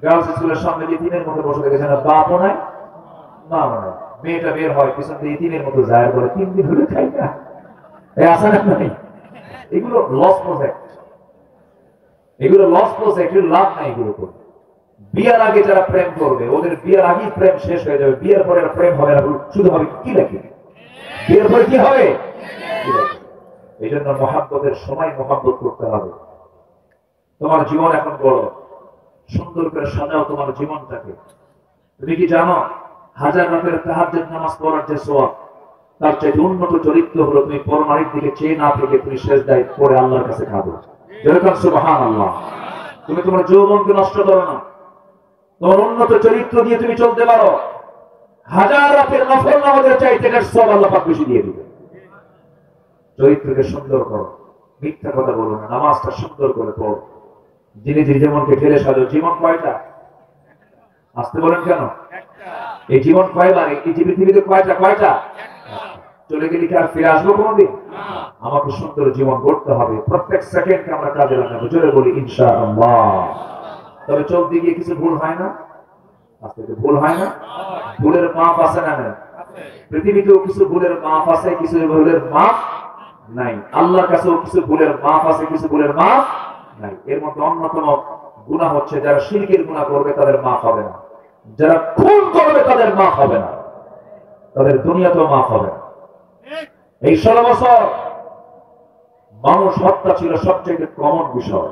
গার্লস স্কুলের সামনে ইতিমের মতো বসে রেখেছে না, বাপও নাই মাও নাই। মেয়েটা বের হয় পিছন দিয়ে ইতিমের মতো যায়, বলে 3 দিন হলে খাই না। আছে না? নাই। এগুলো লস প্রজেক্ট, এগুলো লস প্রজেক্ট, লাভ নাই এগুলো করে। বিয়ার আগে যারা প্রেম করবে, ওদের বিয়ার আগেই প্রেম শেষ হয়ে যাবে। বিয়ের পরে আর প্রেম হবে না, শুধু হবে কি নাকি? বিয়ের পরে কি হবে? এই জন্য মহাব্বতের সময় মহাব্বত করতে হবে। তোমার জীবন এখন বড়, সুন্দর করে সাজাও তোমার জীবনটাকে। তুমি কি জানো, 1000 রাতের তাহাজ্জুদ নামাজ পড়ার যে সওয়াব, তার চাইতে উন্নত চরিত্র হলো তুমি পরনারীর দিকে চেয়ে না থেকে তুমি সেজদায় পড়ে আল্লাহর কাছে কাঁদো। যেরকম সুবহানাল্লাহ। তুমি তোমার যৌবনকে নষ্ট করো না, তোমার উন্নত চরিত্র দিয়ে তুমি চলতে পারো। 1000 রাতের নফল নামাজের চাইতে এটার সওয়াব আল্লাহ পাক বেশি দিয়ে দিবে। চরিত্রকে সুন্দর করো, মিথ্যা কথা বলো না, নামাজটা সুন্দর করে পড়ো। যিনি জীবনকে ঢেলে সাজো। জীবন কয়টা? আসতে বলেন কেন? এই জীবন কয়বার? এই পৃথিবীতে কয়টা? চলে গেলে কি আর ফিরে আসবো কোনদিন? আমাকে সুন্দর জীবন গড়তে হবে। প্রত্যেক সেকেন্ডকে আমরা কাজে লাগাবো। জোরে বলি ইনশাআল্লাহ। তবে চলতে গিয়ে কিছু ভুল হয় না? আজকে ভুল হয় না? ভুলের মাপ আছে না? পৃথিবীতেও কিছু ভুলের মাপ আছে, কিছু ভুলের মাপ নাই। আল্লাহর কাছেও কিছু ভুলের মাপ আছে, কিছু ভুলের মাপ নাই। এর মধ্যে অন্যতম গুনাহ হচ্ছে, যারা শিরকের গুনাহ করবে তাদের মাফ হবে না, যারা খুন করবে তাদের মাফ হবে না, তাদের দুনিয়াতেও মাফ হবে না। এই 16 বছর মানুষ হত্যা ছিল সবচেয়ে কমন বিষয়।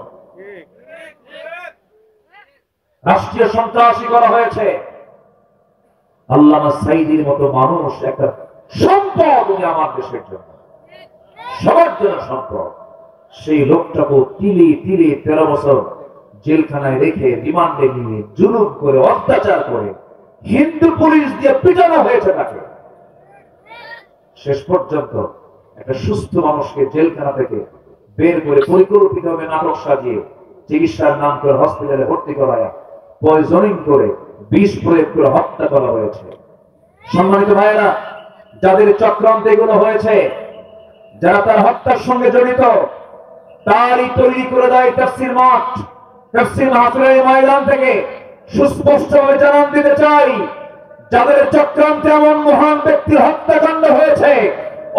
রাষ্ট্রীয় সন্ত্রাসী করা হয়েছে। আল্লামা সাইদির মতো মানুষ একটা সম্পদ, উনি আমার দেশের জন্য, সবার জন্য সম্পদ। সেই লোকটাকে তিলে তিলে 13 বছর জেলখানায় রেখে রিমান্ডে নিয়ে জুলুম করে অত্যাচার করে হিন্দু পুলিশ দিয়ে পিটানো হয়েছে তাকে। শেষ পর্যন্ত একটা সুস্থ মানুষকে জেলখানা থেকে বের করে পরিকল্পিতভাবে নাটক সাজিয়ে চিকিৎসার নাম করে হসপিটালে ভর্তি করায় পয়জনিং করে বিষ প্রয়োগ করে হত্যা করা হয়েছে। সম্মানিত ভাইয়েরা, যাদের চক্রান্তে এগুলো হয়েছে, যারা তার হত্যার সঙ্গে জড়িত, তারই তৈরি করে দেয় তাফসীর মাঠ। তাফসীর মাহফিলের ময়দান থেকে সুস্পষ্টভাবে জানান দিতে চাই, যাদের চক্রান্তে এমন মহান ব্যক্তি হত্যাকাণ্ড হয়েছে,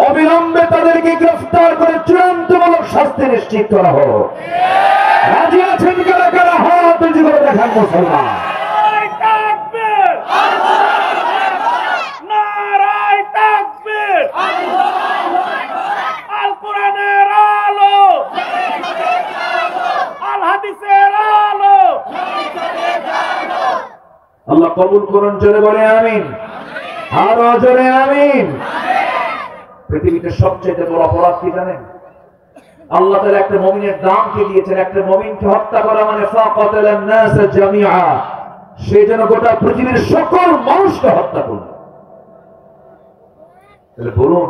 অবিলম্বে তাদেরকে গ্রেফতার করে চূড়ান্তমূলক শাস্তি নিশ্চিত করা হোক। রাজি আছেন কারা কারা? হাত উঁচু করে দেখান মুসলমান। নারায়ে তাকবীর! আল কোরআনের আলো, আল হাদিসের আলো। আল্লাহ কবুল করুন। জোরে বলে আমিন। আরো জোরে আমিন। পৃথিবীতে সবচেয়ে বড় অপরাধ কি জানেন? আল্লাহ তাআলা একটা মুমিনের দামকে দিয়েছেন। একটা মুমিনকে হত্যা করা মানে ফাকাতালান নাস জামিআ, সে যেন গোটা পৃথিবীর সকল মানুষকে হত্যা করল। তাহলে বলুন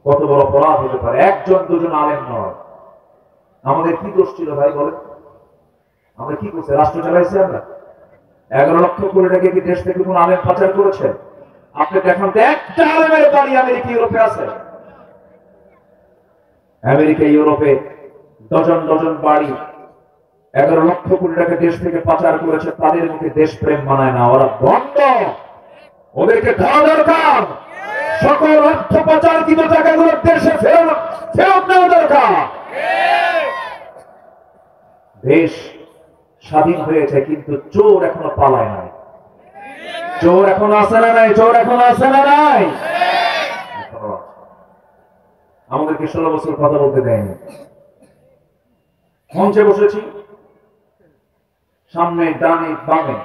কত বড় অপরাধ হতে পারে? একজন দুজন আলেম নয়। আমাদের কি দোষ ছিল ভাই বলেন? আমরা কি করছি? রাষ্ট্র চালাইছি আমরা? 11 লক্ষ কোটি টাকা কি দেশ থেকে কোন আলেম পাচার করেছে? আপনি দেখান তো একটা আলেমের বাড়ি আমেরিকা ইউরোপে আছে? আমেরিকা ইউরোপে ডজন ডজন বাড়ি 11 লক্ষ কোটি টাকা দেশ থেকে পাচার করেছে, তাদের মুখে দেশপ্রেম মানায় না, ওরা বন্ধ, ওদেরকে ধরা দরকার। সকল অর্থ পাচারকৃত টাকাগুলো দেশে ফেরত নেওয়া দরকার। দেশ স্বাধীন হয়েছে কিন্তু চোর এখনো পালায় নাই। চোর এখনো আসে না নাই? চোর এখনো আসে না নাই? আমাদেরকে 16 বছর কথা বলতে দেয়নি। মঞ্চে বসেছি, সামনে ডানে বামে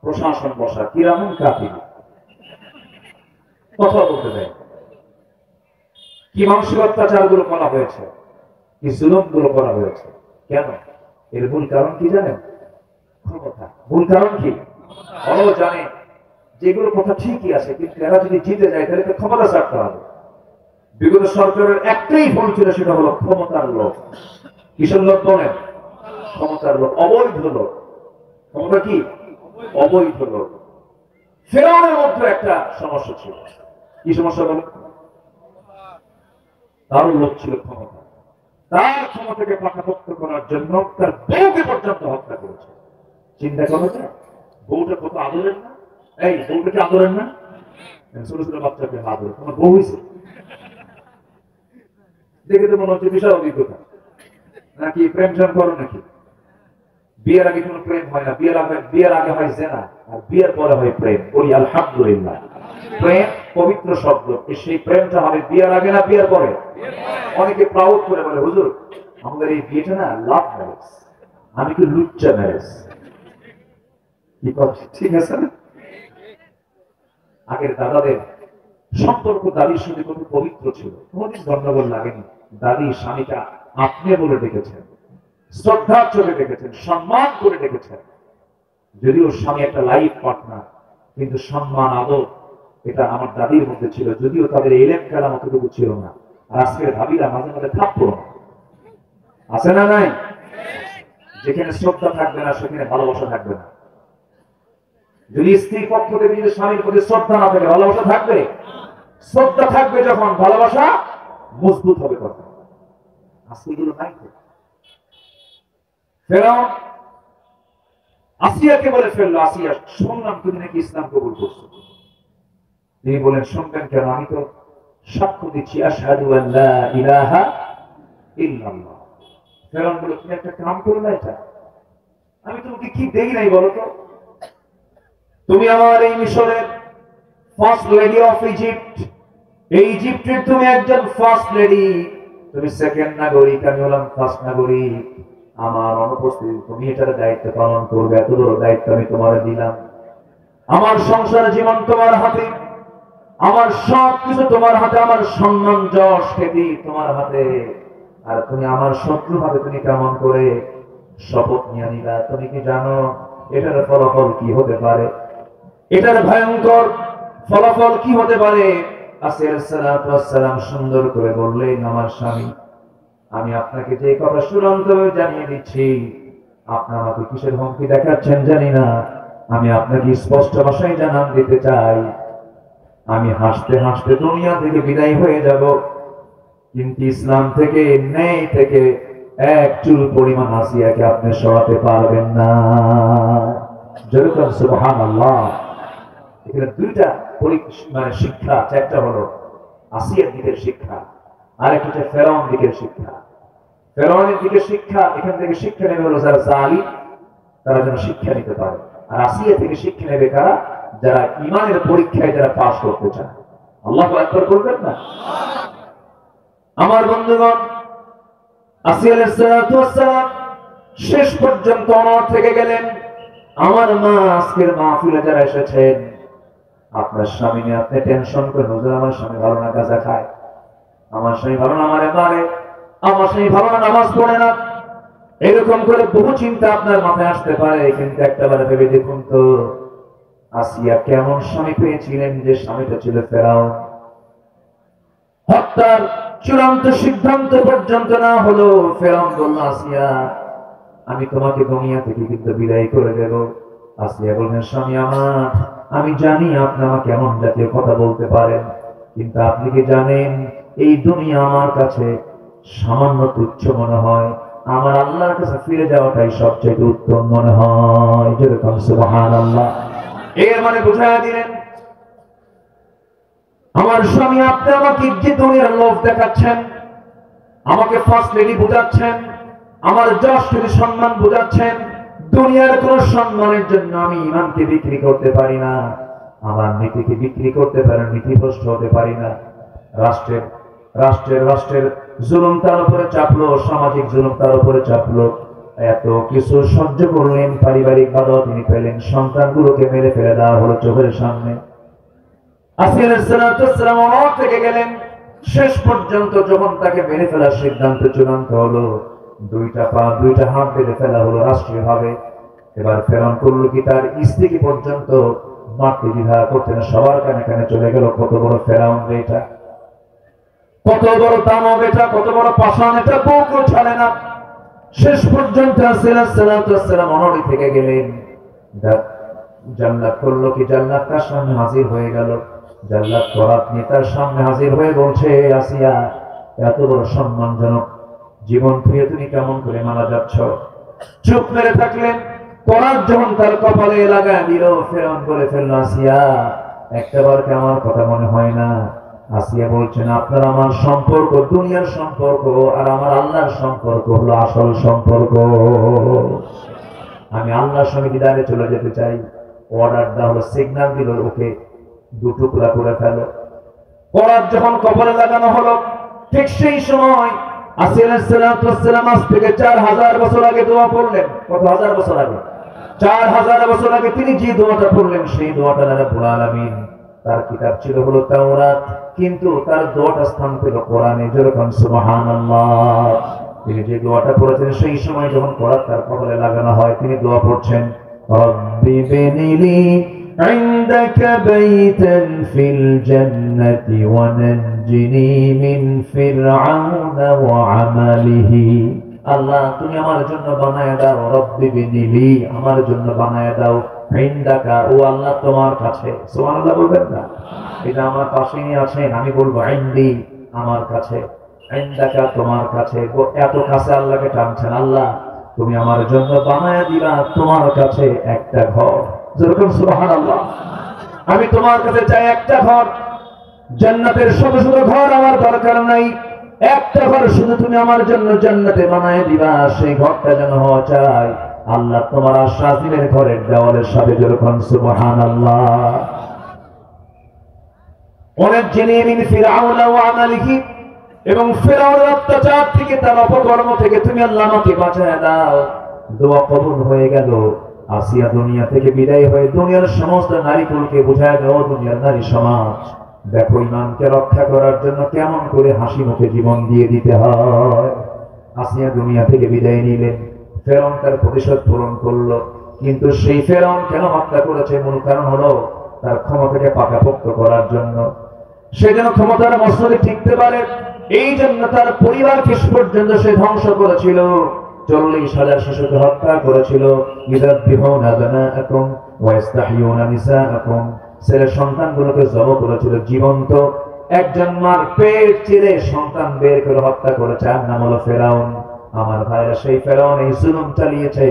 প্রশাসন বসা, কিরামন কাতিল, কথা বলতে দেয়। কি মানসিক অত্যাচার গুলো করা হয়েছে, কি জুলুম গুলো করা হয়েছে, কেন? এর মূল কারণ কি জানেন? ক্ষমতা। মূল কারণ কি? ওরাও জানে যেগুলো কথা ঠিকই আছে, কিন্তু এরা যদি জিতে যায় তাহলে তো ক্ষমতা ছাড়তে হবে। বিগত সরকারের একটাই ফল ছিল, সেটা হলো ক্ষমতার লোভ। কিসের লোভ বলেন? ক্ষমতার লোভ, অবৈধ লোভ। ক্ষমতা কি? অবৈধ লোভ। ফেরাউনের মধ্যে একটা সমস্যা ছিল। কি সমস্যা বলেন? তারও লোভ ছিল ক্ষমতা। তার ক্ষমতাকে পাকাপোক্ত করার জন্য তার বউকে পর্যন্ত হত্যা করেছে। চিন্তা করো, বউটা কত আদরের না? এই বউটাকে আদরের না? ছোট ছোট বাচ্চাকে আদরের। তোমার বউ হয়েছে দেখে তো মনে হচ্ছে বিশাল অভিজ্ঞতা। নাকি প্রেম প্রেম করো নাকি? বিয়ের আগে কোনো প্রেম হয় না, বিয়ের আগে হয় জেনা, আর বিয়ের পরে হয় প্রেম। বলি আলহামদুলিল্লাহ। প্রেম পবিত্র শব্দ, সেই প্রেমটা হবে বিয়ের আগে না বিয়ের পরে? অনেকে প্রাউড করে বলে, হুজুর আমাদের এই বিয়েটা না লাভ ম্যারেজ, আমি কি লুচ্চা ম্যারেজ। কি করছে? ঠিক আছে না? আগের দাদাদের সম্পর্ক দাদির সাথে কত পবিত্র ছিল, কোনদিন গন্ডগোল লাগেনি। দাদি স্বামীটা আপনি বলে ডেকেছেন, শ্রদ্ধার চোখে ডেকেছেন, সম্মান করে ডেকেছেন। যদিও স্বামী একটা লাইফ পার্টনার, কিন্তু সম্মান আদর এটা আমার দাদির মধ্যে ছিল। যদিও তাদের এলেম খেলা মতটুকু ছিল না। আর আজকের ভাবিরা মাঝে মাঝে থাকতো আছে না নাই? যেখানে শ্রদ্ধা থাকবে না সেখানে ভালোবাসা থাকবে না। যদি স্ত্রীর পক্ষ থেকে যদি স্বামীর প্রতি শ্রদ্ধা না থাকে, ভালোবাসা থাকবে? শ্রদ্ধা থাকবে যখন, ভালোবাসা মজবুত হবে তখন। আজকে এগুলো নাই তো। ফেরাউন আসিয়াকে বলে ফেললো, আসিয়া শুনলাম তুমি নাকি ইসলাম কবুল করছো। তিনি বলেন, শুনবেন কেন? আমি তো সাক্ষ্য দিচ্ছি আশহাদু আল্লা ইলাহা ইল্লাল্লাহ। ফেরাউন বলে, তুমি একটা কাম করো না, এটা আমি তোমাকে কি দেই নাই বলো তো? তুমি আমার এই মিশরের ফার্স্ট লেডি অফ ইজিপ্ট, এই ইজিপ্টের তুমি একজন ফার্স্ট লেডি, তুমি সেকেন্ড নাগরিক, আমি হলাম ফার্স্ট নাগরিক। আমার অনুপস্থিতি তুমি এটার দায়িত্ব পালন করবে, এত বড় দায়িত্ব আমি তোমার দিলাম। আমার সংসার জীবন তোমার হাতে, আমার সব কিছু তোমার হাতে, আমার সম্মান যশ খ্যাতি তোমার হাতে। আর তুমি আমার শত্রু হাতে তুমি কেমন করে শপথ নিয়ে নিলা? তুমি কি জানো এটার ফলাফল কি হতে পারে? এটার ভয়ঙ্কর ফলাফল কি হতে পারে? আসিয়া আলাইহিস সালাম সুন্দর করে বললেন, আমার স্বামী, আমি আপনাকে যে কথা চূড়ান্তভাবে জানিয়ে দিচ্ছি, আপনি আমাকে কিসের হুমকি দেখাচ্ছেন জানি না, আমি আপনাকে স্পষ্ট ভাষায় জানান দিতে চাই, আমি হাসতে হাসতে দুনিয়া থেকে বিদায় হয়ে যাব, কিন্তু ইসলাম থেকে, ন্যায় থেকে এক চুল পরিমাণ আসিয়াকে আপনি সরাতে পারবেন না। যেরকম সুবহানাল্লাহ। এখানে দুইটা মানে শিক্ষা, একটা হলো আসিয়ার দিকের শিক্ষা, আর একটা হচ্ছে ফেরাউন দিকের শিক্ষা। ফেরাউনের দিকের শিক্ষা, এখান থেকে শিক্ষা নেবে হলো যারা জালিম, তারা যেন শিক্ষা নিতে পারে। আর আসিয়া থেকে শিক্ষা নেবে কারা? যারা ইমানের পরীক্ষায় যারা পাস করতে চায়। আল্লাহু আকবার করবেন না? আমার বন্ধুগণ, আসিয়া আলাইহিস সালাম শেষ পর্যন্ত অমর থেকে গেলেন। আমার মা আজকের মাহফিলে যারা এসেছেন, আপনার স্বামী নিয়ে আপনি টেনশন করেন, হুজুর আমার স্বামী ভালো না গাঁজা খায়, আমার স্বামী ভালো না আমারে মারে, আমার স্বামী ভালো না নামাজ পড়ে না, এরকম করে বহু চিন্তা আপনার মাথায় আসতে পারে। কিন্তু একটা বার ভেবে দেখুন তো, আসিয়া কেমন স্বামী পেয়েছিলেন যে স্বামীটা ছিল ফেরাউন। হত্যার চূড়ান্ত সিদ্ধান্ত পর্যন্ত না হলো, ফেরাউন বলল, আসিয়া আমি তোমাকে দুনিয়া থেকে কিন্তু বিদায় করে দেব। আসিয়া বললেন, স্বামী আমার, আমি জানি আপনি আমাকে এমন জাতীয় কথা বলতে পারেন, কিন্তু আপনি কি জানেন এই দুনিয়া আমার কাছে সামান্য তুচ্ছ মনে হয়, আমার আল্লাহর কাছে ফিরে যাওয়াটাই সবচেয়ে উত্তম মনে হয়। যেরকম সুবহানাল্লাহ। এর মানে বুঝাইয়া দিলেন, আমার স্বামী আপনি আমাকে যে দুনিয়ার লোভ দেখাচ্ছেন, আমাকে ফার্স্ট লেডি বোঝাচ্ছেন, আমার যশ খ্যাতি সম্মান বোঝাচ্ছেন, দুনিয়ার কোন সম্মানের জন্য আমি ইমানকে বিক্রি করতে পারি না, আমার নীতিকে বিক্রি করতে পারি, নীতিভ্রষ্ট হতে পারি না। রাষ্ট্রের রাষ্ট্রের রাষ্ট্রের জুলুম তার উপরে চাপলো, সামাজিক জুলুম তার উপরে চাপলো, এত কিছু সহ্য করলেন, পারিবারিক বাধা তিনি পেলেন, সন্তানগুলোকে মেরে ফেলে দেওয়া হলো চোখের সামনে। আসিয়া আলাইহিস সালাম অনড় থেকে গেলেন। শেষ পর্যন্ত যখন তাকে মেরে ফেলার সিদ্ধান্ত চূড়ান্ত হলো, দুইটা পা দুইটা হাত বেঁধে ফেলা হলো রাষ্ট্রীয় ভাবে। এবার ফেরাউন করলো কি, তার স্ত্রীকে পর্যন্ত মারতে দ্বিধা করতে না, সবার কানে কানে চলে গেল কত বড় ফেরাউন এটা, কত বড় দানব এটা, কত বড় পাষাণ এটা, বউকেও ছাড়ে না। শেষ পর্যন্ত আসিয়া আলাইহিস সালাম অনড় থেকে গেলেন। জান্নাত করলো কি, জান্নাত তার সামনে হাজির হয়ে গেল। জান্নাত করাত নিয়ে তার সামনে হাজির হয়ে বলছে, আসিয়া এত বড় সম্মানজনক জীবন থেকে তুমি কেমন করে মারা যাচ্ছ? চুপ মেরে থাকলেন। করাত যখন তার কপালে লাগায় দিল, ফেরাউন বলে ফেলল, আসিয়া একটাবার কি আমার কথা মনে হয় না? আসিয়া বলছেন, আপনার আমার সম্পর্ক দুনিয়ার সম্পর্ক, আর আমার আল্লাহর সম্পর্ক হলো আসল সম্পর্ক। আমি আল্লাহর সঙ্গে দিদারে চলে যেতে চাই। অর্ডার দেওয়া হলো, সিগন্যাল দিল, ওকে দুটুকরা করে ফেলো। করাত যখন কবরে লাগানো হলো, ঠিক সেই সময় আসিয়া আলাইহিস সালাম আজ থেকে 4000 বছর আগে দোয়া পড়লেন। কত হাজার বছর আগে? 4000 বছর আগে তিনি যে দোয়াটা পড়লেন, সেই দোয়াটা রব্বুল আলামিন, তার কিতাব ছিল হলো তাওরাত, কিন্তু তার দোয়াটা স্থান পেল কোরআনে। যেরকম সুবহানাল্লাহ। তিনি যে দোয়াটা পড়েছেন, সেই সময় যখন করাত তার কবরে লাগানো হয়, তিনি দোয়া পড়ছেন, রব্বি বিনিলি عندك بيتا في الجنة ونجني من فرعون وعمله। আল্লাহ তুমি আমার জন্য বানায় দাও, রব্বি বিনিলি আমার জন্য বানায় দাও, ইনদাকা ও আল্লাহ তোমার কাছে। সুবহানাল্লাহ বলবেন না? এটা আমার পাশেই আছেন, আমি বলবো ইনদি আমার কাছে, ইনদাকা তোমার কাছে। এত কাছে আল্লাহকে টানছেন, আল্লাহ তুমি আমার জন্য বানায় দিবা তোমার কাছে একটা ঘর। যেরকম সুবহানাল্লাহ। আমি তোমার কাছে চাই একটা ঘর। জান্নাতের শত শত ঘর আমার দরকার নাই, একটা ঘর শুধু তুমি আমার জন্য জান্নাতে বানায় দিবা, সেই ঘরটা যেন হওয়া চাই আল্লাহ তোমার আশরাফিনের ঘরের দেওয়ালের সাথে। যেরকম সুবহানাল্লাহ। অনেক জেনে মিন ফিরআউন ওয়া আমালিহি, এবং ফিরআউনের অত্যাচার থেকে, তার অপকর্ম থেকে তুমি আল্লাহ আমাকে বাঁচায় দাও। দোয়া কবুল হয়ে গেল। আসিয়া দুনিয়া থেকে বিদায় হয়ে দুনিয়ার সমস্ত নারীকুলকে বুঝায় দাও, দুনিয়ার নারী সমাজ দেখো ইমানকে রক্ষা করার জন্য কেমন করে হাসি মুখে জীবন দিয়ে দিতে হয়। আসিয়া দুনিয়া থেকে বিদায় নিলেন। ফেরাউন তার প্রতিশোধ পূরণ করলো, কিন্তু সেই ফেরাউন কেন হত্যা করেছে? মূল কারণ হলো তার ক্ষমতাকে পাকাপোক্ত করার জন্য। সে যেন ক্ষমতার মসনদে টিকতে পারে, এই জন্য তার পরিবারকে পর্যন্ত সে ধ্বংস করেছিল। 40,000 শিশুকে হত্যা করেছিল। ইযাববিহুনা আবনাআকুম ওয়া ইস্তাহইয়ুনা নিসাআকুম, ছেলে সন্তানগুলোকে জবাই করেছিল জীবন্ত। একজন মার পেট চিরে সন্তান বের করে হত্যা করেছে, আর নাম হলো ফেরাউন। আমার ভাইরা, সেই ফেরাউন এই জুলুম চালিয়েছে।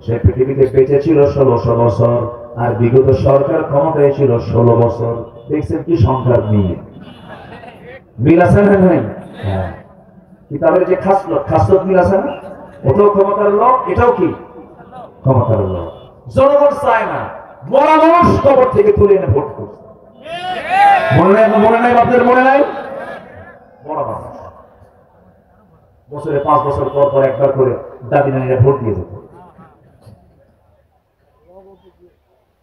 সে পৃথিবীতে বেঁচে ছিল 1600 বছর, আর বিগত সরকার ক্ষমতায় ছিল 16 বছর। দেখছেন কি সংখ্যার মিল আছে না? নাই? হ্যাঁ, কিতাবের যে খাসলত মিল আছে না? ওটাও ক্ষমতার লোক, এটাও কি ক্ষমতার লোক। জনগণ চায় না, মরা মানুষ কবর থেকে তুলে এনে ভোট করছে। মনে নাই আপনাদের? মনে নাই? মরা মানুষ বছরে 5 বছর পর পর একবার করে দাবি নারীরা ভোট দিয়ে যেত।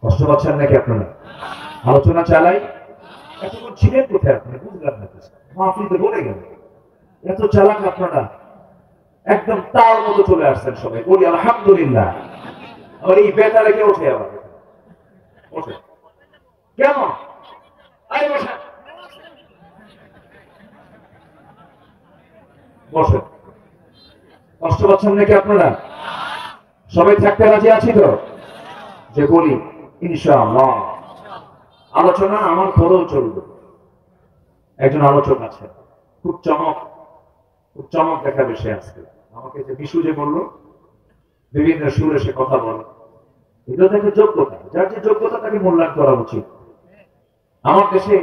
কষ্ট পাচ্ছেন নাকি আপনারা? আলোচনা চালাই। এতক্ষণ ছিলেন কোথায় আপনি? বুঝলাম না। মাহফিলতে বলে গেল এত চালাক আপনারা, একদম তার মতো চলে আসছেন সবাই। বলি আলহামদুলিল্লাহ। আবার এই বেতারে কে ওঠে? আবার ওঠে কেন? বসে। কষ্ট পাচ্ছেন নাকি আপনারা? সবাই থাকতে রাজি আছি তো? যে বলি ইনশাআল্লাহ আলোচনা আমার খরচ চলবে। একজন আলোচক আছে, খুব চমক দেখাবে সে আজকে। আমাকে যে বিশু যে বললো বিভিন্ন সুরে সে কথা বলে, এটা তাকে যোগ্যতা, যার যে যোগ্যতা তাকে মূল্যায়ন করা উচিত। আমার দেশে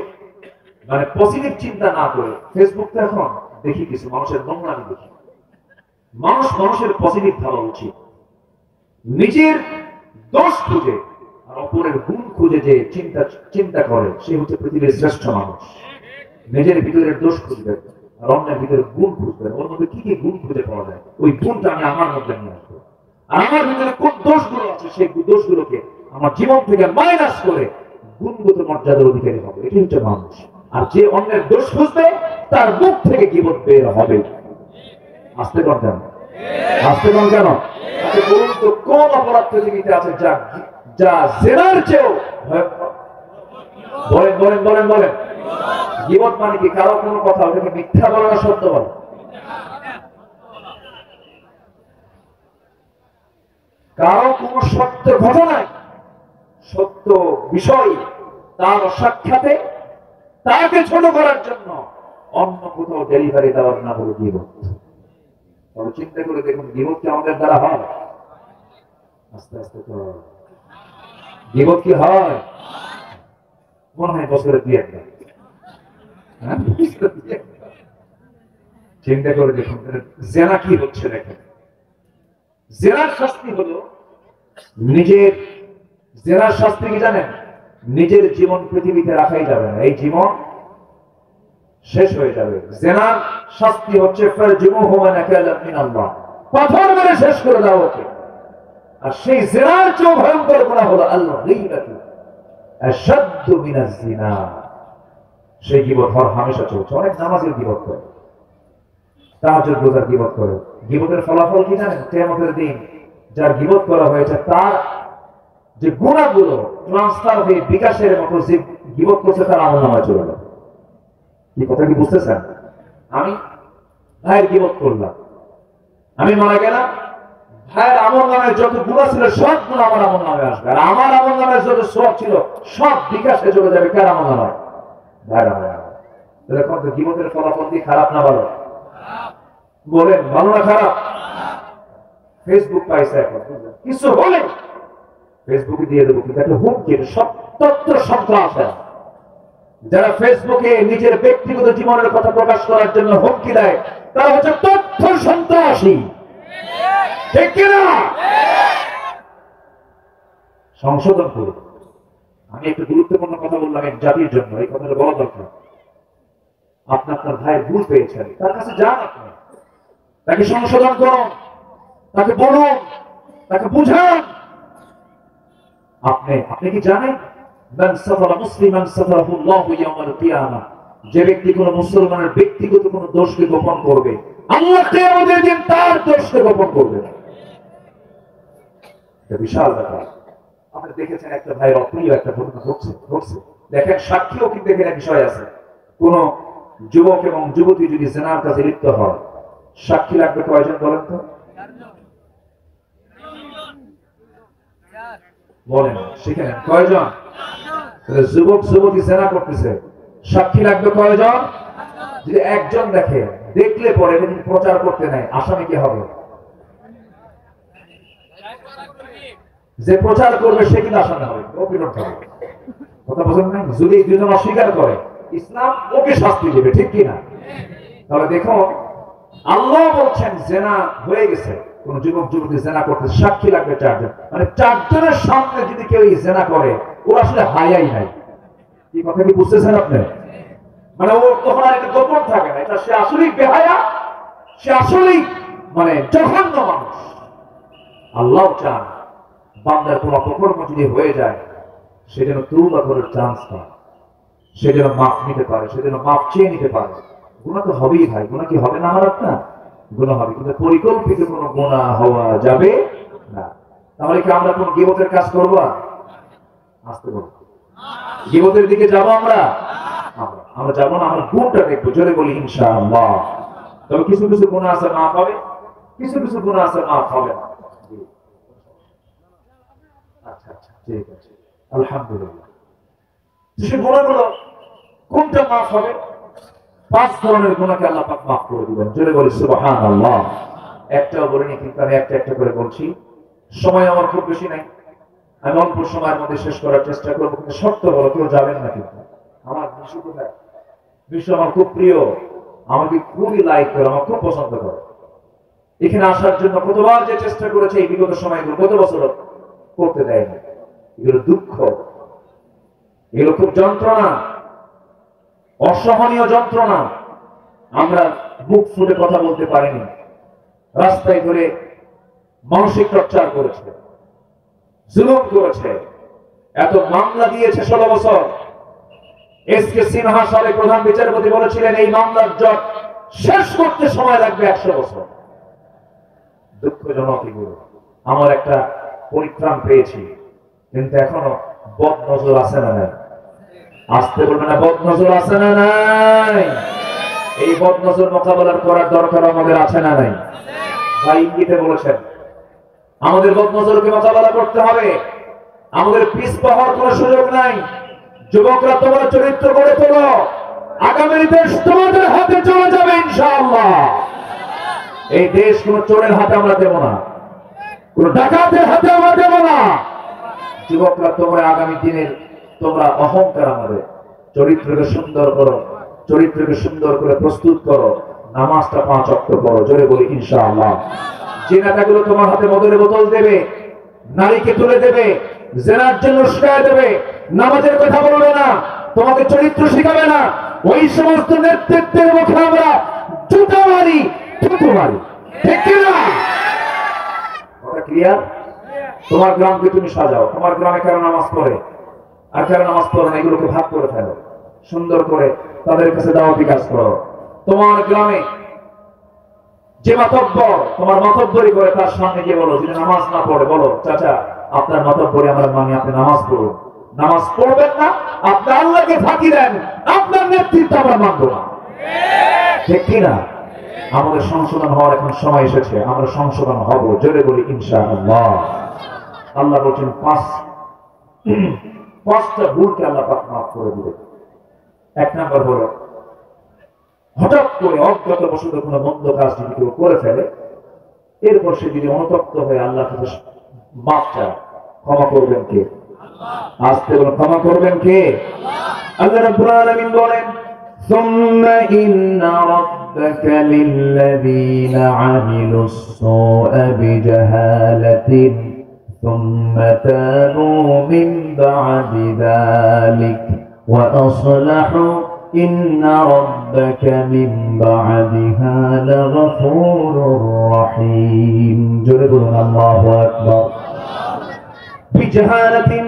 মানে পজিটিভ চিন্তা না করে ফেসবুকটা এখন দেখি কিছু মানুষের নোংরামি দেখি। মানুষের পজিটিভ ভাবা উচিত। নিজের দোষ খুঁজে আর অপরের গুণ খুঁজে যে চিন্তা করে সে হচ্ছে পৃথিবীর শ্রেষ্ঠ মানুষ। নিজের ভিতরের দোষ খুঁজবে আর অন্যের ভিতরে গুণ খুঁজবে, ওর মধ্যে কি কি গুণ খুঁজে পাওয়া যায় ওই গুণটা আমি আমার মধ্যে নিয়ে আসবো। আর আমার ভিতরে কোন দোষগুলো আছে সেই দোষগুলোকে আমার জীবন থেকে মাইনাস করে গুণগত মর্যাদার অধিকারী হবে, এটি হচ্ছে মানুষ। আর যে অন্যের দোষ খুঁজবে তার মুখ থেকে গীবত বের হবে। আসতে কর কেন? আসতে কর কেন? আচ্ছা বলুন তো কোন অপরাধ পৃথিবীতে আছে যা জেনার চেয়েও ভয়ঙ্কর? বলেন বলেন বলেন বলেন। গীবত মানে কি? কারো কোনো কথা ওটাকে মিথ্যা বলা না সত্য বলা? কারো কোন সত্য ঘটনায় সত্য বিষয় তার সাক্ষাতে তাকে ছোট করার জন্য অন্য কোথাও ডেলিভারি দেওয়ার না বলে গীবত। তবে চিন্তা করে দেখুন গীবত কি আমাদের দ্বারা হয়? আস্তে আস্তে তো গীবত কি হয়? মনে হয় বছরে দুই একবার। চিন্তা করে দেখুন জেনা কি হচ্ছে দেখেন। জেনার শাস্তি হলো জেনার শাস্তি কি জানেন? নিজের জীবন পৃথিবীতে রাখাই যাবে না, এই জীবন শেষ হয়ে যাবে। জেনার শাস্তি হচ্ছে পাথর মেরে শেষ করে দাও ওকে। আর সেই জেনার চেয়ে ভয়ঙ্কর গুনাহ হলো আল্লাহ সেই গীবত হামেশা চলছে। অনেক নামাজের গীবত করে, তাহাজ্জুদ রোজার গীবত করে। গীবতের ফলাফল কি জানেন? কিয়ামতের দিন যার গীবত করা হয়েছে তার যে গুনাহগুলো ট্রান্সফার হয়ে বিকাশের মতো যে গীবত করছে তার আমলনামায় চলে যাবে। কি কথা কি বুঝতেছেন? আমি ভাইয়ের গীবত করলাম, আমি মারা গেলাম, ভাইয়ের আমলনামায় যত গুনাহ ছিল সব গুনাহ আমার আমলনামায় আসবে, আর আমার আমলনামায় যত সওয়াব ছিল সব বিকাশে চলে যাবে কার আমলনামায়? ভাইয়ের আমলনামায়। তাহলে কত গীবতের ফলাফল কি খারাপ না ভালো? বলেন ভালো না খারাপ? ফেসবুক পাইছে এখন কিছু হলে ফেসবুকে দিয়ে দেবো, কিন্তু একটা হুমকির সব তথ্য সন্ত্রাস। যারা ফেসবুকে নিজের ব্যক্তিগত জীবনের কথা প্রকাশ করার জন্য হুমকি দেয় তারা হচ্ছে তথ্য সন্ত্রাসী, ঠিক কিনা? সংশোধন করুন। আমি একটা গুরুত্বপূর্ণ কথা বললাম এক জাতির জন্য, এই কথাটা বলা দরকার। আপনি আপনার ভাইয়ের ভুল পেয়েছেন, তার কাছে যান, আপনি তাকে সংশোধন করুন, তাকে বলুন, তাকে বুঝান। আপনি কি জানেন যে ব্যক্তি কোন মুসলমানের ব্যক্তিগত কোন দোষকে গোপন করবে আল্লাহ কিয়ামতের দিন তার দোষকে গোপন করবে। বিশাল ব্যাপার। আপনি দেখেছেন একটা ভাইয়ের অপ্রিয় একটা ঘটনা ঘটছে। দেখেন সাক্ষীও কিন্তু এখানে বিষয় আছে। কোন যুবক এবং যুবতী যদি জিনার কাছে লিপ্ত হয় সাক্ষী লাগবে কয়জন বলেন তো? বলেন সেখানে কয়জন? যুবক যুবতী জিনা করতেছে, সাক্ষী লাগবে কয়জন? যদি একজন দেখে, দেখলে পরে যদি প্রচার করতে নেয় আসামি কি হবে? যে প্রচার করবে সে কিন্তু আসামি হবে, ও বিরোধ হবে। কথা বোঝেন না? যদি দুজন অস্বীকার করে ইসলাম ওকে শাস্তি দেবে, ঠিক কিনা? তাহলে দেখো আল্লাহ বলছেন জেনা হয়ে গেছে, কোন যুবক যুবতী জেনা করতে সাক্ষী লাগবে চারজন। মানে চারজনের সামনে যদি কেউ জেনা করে ও আসলে হায়াই নাই। কি কথা কি বুঝতেছেন আপনি? মানে ও তখন আর একটা গোপন থাকে না, এটা সে আসলেই বেহায়া, সে আসলেই মানে জঘন্য মানুষ। আল্লাহ চান বান্দার কোন অপকর্ম যদি হয়ে যায় সে যেন তওবা করার চান্স পায়, সে যেন মাফ নিতে পারে, সে যেন মাফ চেয়ে নিতে পারে। গুনাহ তো হবেই ভাই, গুনাহ কি হবে না? আমার আপনার গুনাহ হবে, কিন্তু পরিকল্পিত কোনো গুনাহ হওয়া যাবে না। তাহলে কি আমরা কোন গীবতের কাজ করবো? আসতে বলবো গীবতের দিকে যাব আমরা যাবো না, আমরা গুণটা দেখবো। জোরে বলি ইনশাআল্লাহ। তবে কিছু কিছু গুনাহ আছে মাফ হবে, কিছু কিছু গুনাহ আছে মাফ হবে না। আচ্ছা আচ্ছা ঠিক আছে, আলহামদুলিল্লাহ। সে গুনাহগুলো কোনটা মাফ হবে? 5 ধরনের গুনাহকে আল্লাহ পাক মাফ করে দিবেন। জোরে বলি সুবহানাল্লাহ। একটাও বলিনি, কিন্তু আমি একটা একটা করে বলছি। সময় আমার খুব বেশি নাই, আমি অল্প সময়ের মধ্যে শেষ করার চেষ্টা করবো, কিন্তু সত্য বলো কেউ যাবেন না। কিন্তু আমার বিশ্ব কোথায়? বিশ্ব আমার খুব প্রিয়, আমাকে খুবই লাইক করে, আমার খুব পছন্দ করে। এখানে আসার জন্য কতবার যে চেষ্টা করেছে এই বিগত সময়গুলো, কত বছর করতে দেয়নি। এগুলো দুঃখ, এগুলো খুব যন্ত্রণা, অসহনীয় যন্ত্রণা। আমরা মুখ ফুটে কথা বলতে পারিনি, রাস্তায় ধরে মানসিক টর্চার করেছে, জুলুম করেছে, এত মামলা দিয়েছে 16 বছর। এসকে সিনহা সাবেক প্রধান বিচারপতি বলেছিলেন এই মামলার জট শেষ করতে সময় লাগবে 100 বছর। দুঃখজনক এগুলো। আমার একটা পরিত্রাণ পেয়েছি, কিন্তু এখনো বদ নজর আছে না নাই? আসতে বলবে না, বদ নজর আছে না নাই? এই বদ নজর মোকাবেলা করার দরকার আমাদের আছে না নাই? ভাই ইঙ্গিতে বলেছেন আমাদের বদ নজরকে মোকাবেলা করতে হবে, আমাদের পিছপা হওয়ার কোনো সুযোগ নাই। যুবকরা তোমার চরিত্র গড়ে তোলো, আগামী দেশ তোমাদের হাতে চলে যাবে ইনশাআল্লাহ। এই দেশ কোন চোরের হাতে আমরা দেব না, কোন ডাকাতের হাতে আমরা দেব না। যুবকরা তোমরা আগামী দিনের তোমরা অহংকার, আমাদের চরিত্রকে সুন্দর করো, চরিত্রকে সুন্দর করে প্রস্তুত করো, নামাজটা 5 ওয়াক্ত পড়ো, জোরে বলি ইনশাআল্লাহ। যে নেতাগুলো তোমার হাতে মদের বোতল দেবে, নারীকে তুলে দেবে, জেনার জন্য শিখায় দেবে, নামাজের কথা বলবে না, তোমাকে চরিত্র শিখাবে না, ওই সমস্ত নেতৃত্বের মুখে আমরা জুতা মারি, থুতু মারি, ঠিক না? কথা ক্লিয়ার? তোমার গ্রামকে তুমি সাজাও, তোমার গ্রামে কারো নামাজ পড়ে আর কারো নামাজ পড়ে না, এগুলোকে ভাগ করে ফেলো, সুন্দর করে তাদের কাছে দাওয়াতি কাজ করো। তোমার গ্রামে যে মাতব্বর তোমার মাতব্বরি করে, তার সামনে গিয়ে বলো, যদি নামাজ না পড়ে বলো, চাচা আপনার মাতব্বরি আমরা মানি, আপনি নামাজ পড়ুন। নামাজ পড়বেন না, আপনি আল্লাহকে ফাঁকি দেন, আপনার নেতৃত্ব আমরা মানব না, ঠিক কিনা? আমাদের সংশোধন হওয়ার এখন সময় এসেছে, আমরা সংশোধন হব, জোরে বলি ইনশাআল্লাহ। আল্লাহ বলছেন 5টা ভুলকে আল্লাহ পাক মাফ করে দিবে। 1 নাম্বার হলো হঠাৎ করে অজ্ঞাত বশত কোনো মন্দ কাজ যদি কেউ করে ফেলে, এরপর সে যদি অনুতপ্ত হয়ে আল্লাহ কাছে মাফ চায়, ক্ষমা করবেন কে? আস্তে বলুন, ক্ষমা করবেন কে? আল্লাহ রাব্বুল আলামিন বলেন, সুম্মা ইন্না রাব্বাকা লিল্লাযীনা আমিলুস সুআ বিজাহালাতিন সুম্মা তাবু মিন বা'দি যালিক ওয়া আসলাহু ইন্না রাব্বাকা মিন বা'দিহা লাগফুরুর রহিম। জোরে বলুন আল্লাহু আকবার। বিজাহালাতিন,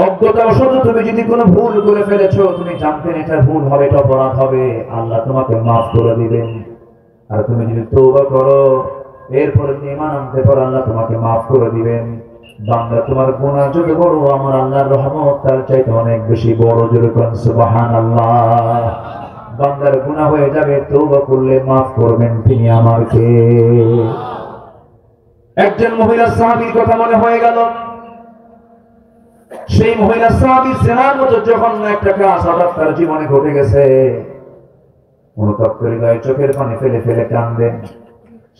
অজ্ঞতাবশত তুমি যদি কোনো ভুল করে ফেলেছো, তুমি জানতেন এটা ভুল হবে, এটা অপরাধ হবে, আল্লাহ তোমাকে মাফ করে দিবেন। আর তুমি যদি তওবা করো, এরপরে যদি ঈমান আনতে পারো, আল্লাহ তোমাকে মাফ করে দিবেন। বান্দা তোমার গুনাহ যত বড়, আমার আল্লাহর রহমত তার চাইতে অনেক বেশি বড়, জোরে বলুন সুবহানাল্লাহ। বান্দার গুনাহ হয়ে যাবে, তওবা করলে মাফ করবেন তিনি আমাকে। একজন মহিলা সাহাবীর কথা মনে হয়ে গেল। সেই মহিলা সাহাবী জিনার মতো জঘন্য একটা কাজ হঠাৎ তার জীবনে ঘটে গেছে। অনুতপ্ত হৃদয়ে চোখের পানি ফেলে ফেলে কাঁদেন,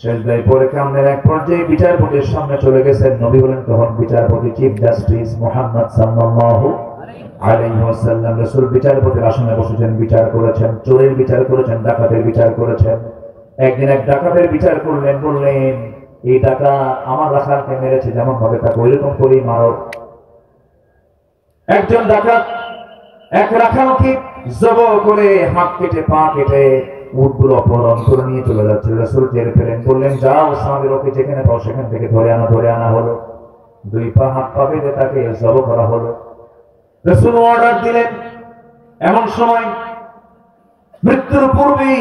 সেজদায় পড়ে কাঁদেন। এক পর্যায়ে বিচারপতির সামনে চলে গেছেন। নবী বলেন, তখন বিচারপতি চিফ জাস্টিস মুহাম্মদ সাল্লাল্লাহু আলাইহি ওয়াসাল্লাম রাসূল বিচারপতির আসনে বসেছেন, বিচার করেছেন, চোরের বিচার করেছেন, ডাকাতের বিচার করেছেন। একদিন এক ডাকাতের বিচার করলেন, বললেন, এই টাকা আমার রাখালকে মেরেছে, যেমন ভাবে তাকে ওইরকম করেই মারো। একজন ডাকাত এক রাখালকে জবহ করে হাত কেটে পা কেটে উটগুলো অপহরণ করে নিয়ে চলে যাচ্ছে। রাসূল টের পেলেন, বললেন, যাও সাহাবীর ওকে যেখানে পাও সেখান থেকে ধরে আনা হলো। 2 পা হাত পা বেঁধে তাকে জবহ করা হলো। রাসূল অর্ডার দিলেন। এমন সময় মৃত্যুর পূর্বেই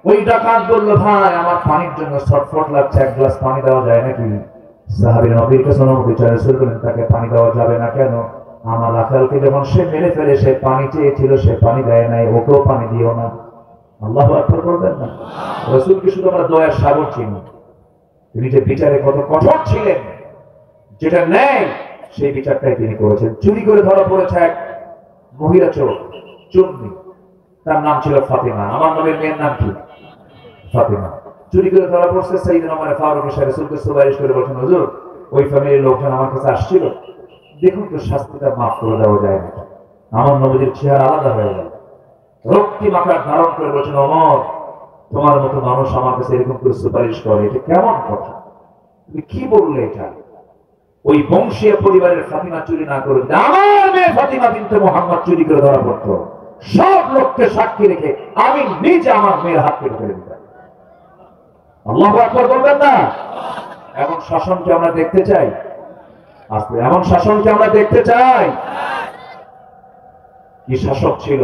ওই ডাকাত বলল, ভাই আমার পানির জন্য ছটফট লাগছে, 1 গ্লাস পানি দেওয়া যায় নাকি? সাহাবী নবীর কাছে অনুমতি চায়। রাসূল বলেন, তাকে পানি দেওয়া যাবে না কেন? আমার রাখালকে যখন সে মেরে ফেলে, সে পানি চেয়েছিল, সে পানি দেয় নাই, ওকেও পানি দিও না। আল্লাহু আকবার বলবেন না? রাসূলকে শুধু আমরা দয়ার সাগর চিনি। তিনি যে বিচারে কত কঠোর ছিলেন, যেটা নেই সেই বিচারটাই তিনি করেছেন। চুরি করে ধরা পড়েছে এক মহিলা চোর, চুন্নি, তার নাম ছিল ফাতিমা। আমার নবীর মেয়ের নাম কি? ফাতিমা। চুরি করে ধরা পড়ছে। সাইয়েদনা ওমর ফারুক এসে রাসূলকে সুপারিশ করে বলেন, হুজুর ওই ফ্যামিলির লোকজন আমার কাছে আসছিল, দেখুন তো শাস্তিটা মাফ করে দেওয়া যায় না। আমার নবীর চেহারা আলাদা হয়ে গেল, রক্তিম আকার ধারণ করে বলছেন, ওমর তোমার মতো মানুষ আমার কাছে এরকম করে সুপারিশ করে, এটা কেমন কথা, তুমি কি বললে এটা? ওই বংশীয় পরিবারের ফাতিমা চুরি না করে আমার মেয়ে ফাতিমা বিনতে মুহাম্মদ চুরি করে ধরা পড়তো, সব লোককে সাক্ষী রেখে আমি নিজে আমার মেয়ের হাত কেটে ফেলে দিতাম। আল্লাহু আকবার বলবেন না? এমন শাসনকে আমরা দেখতে চাই? আসলে এমন শাসনকে আমরা দেখতে চাই? কি শাসক ছিল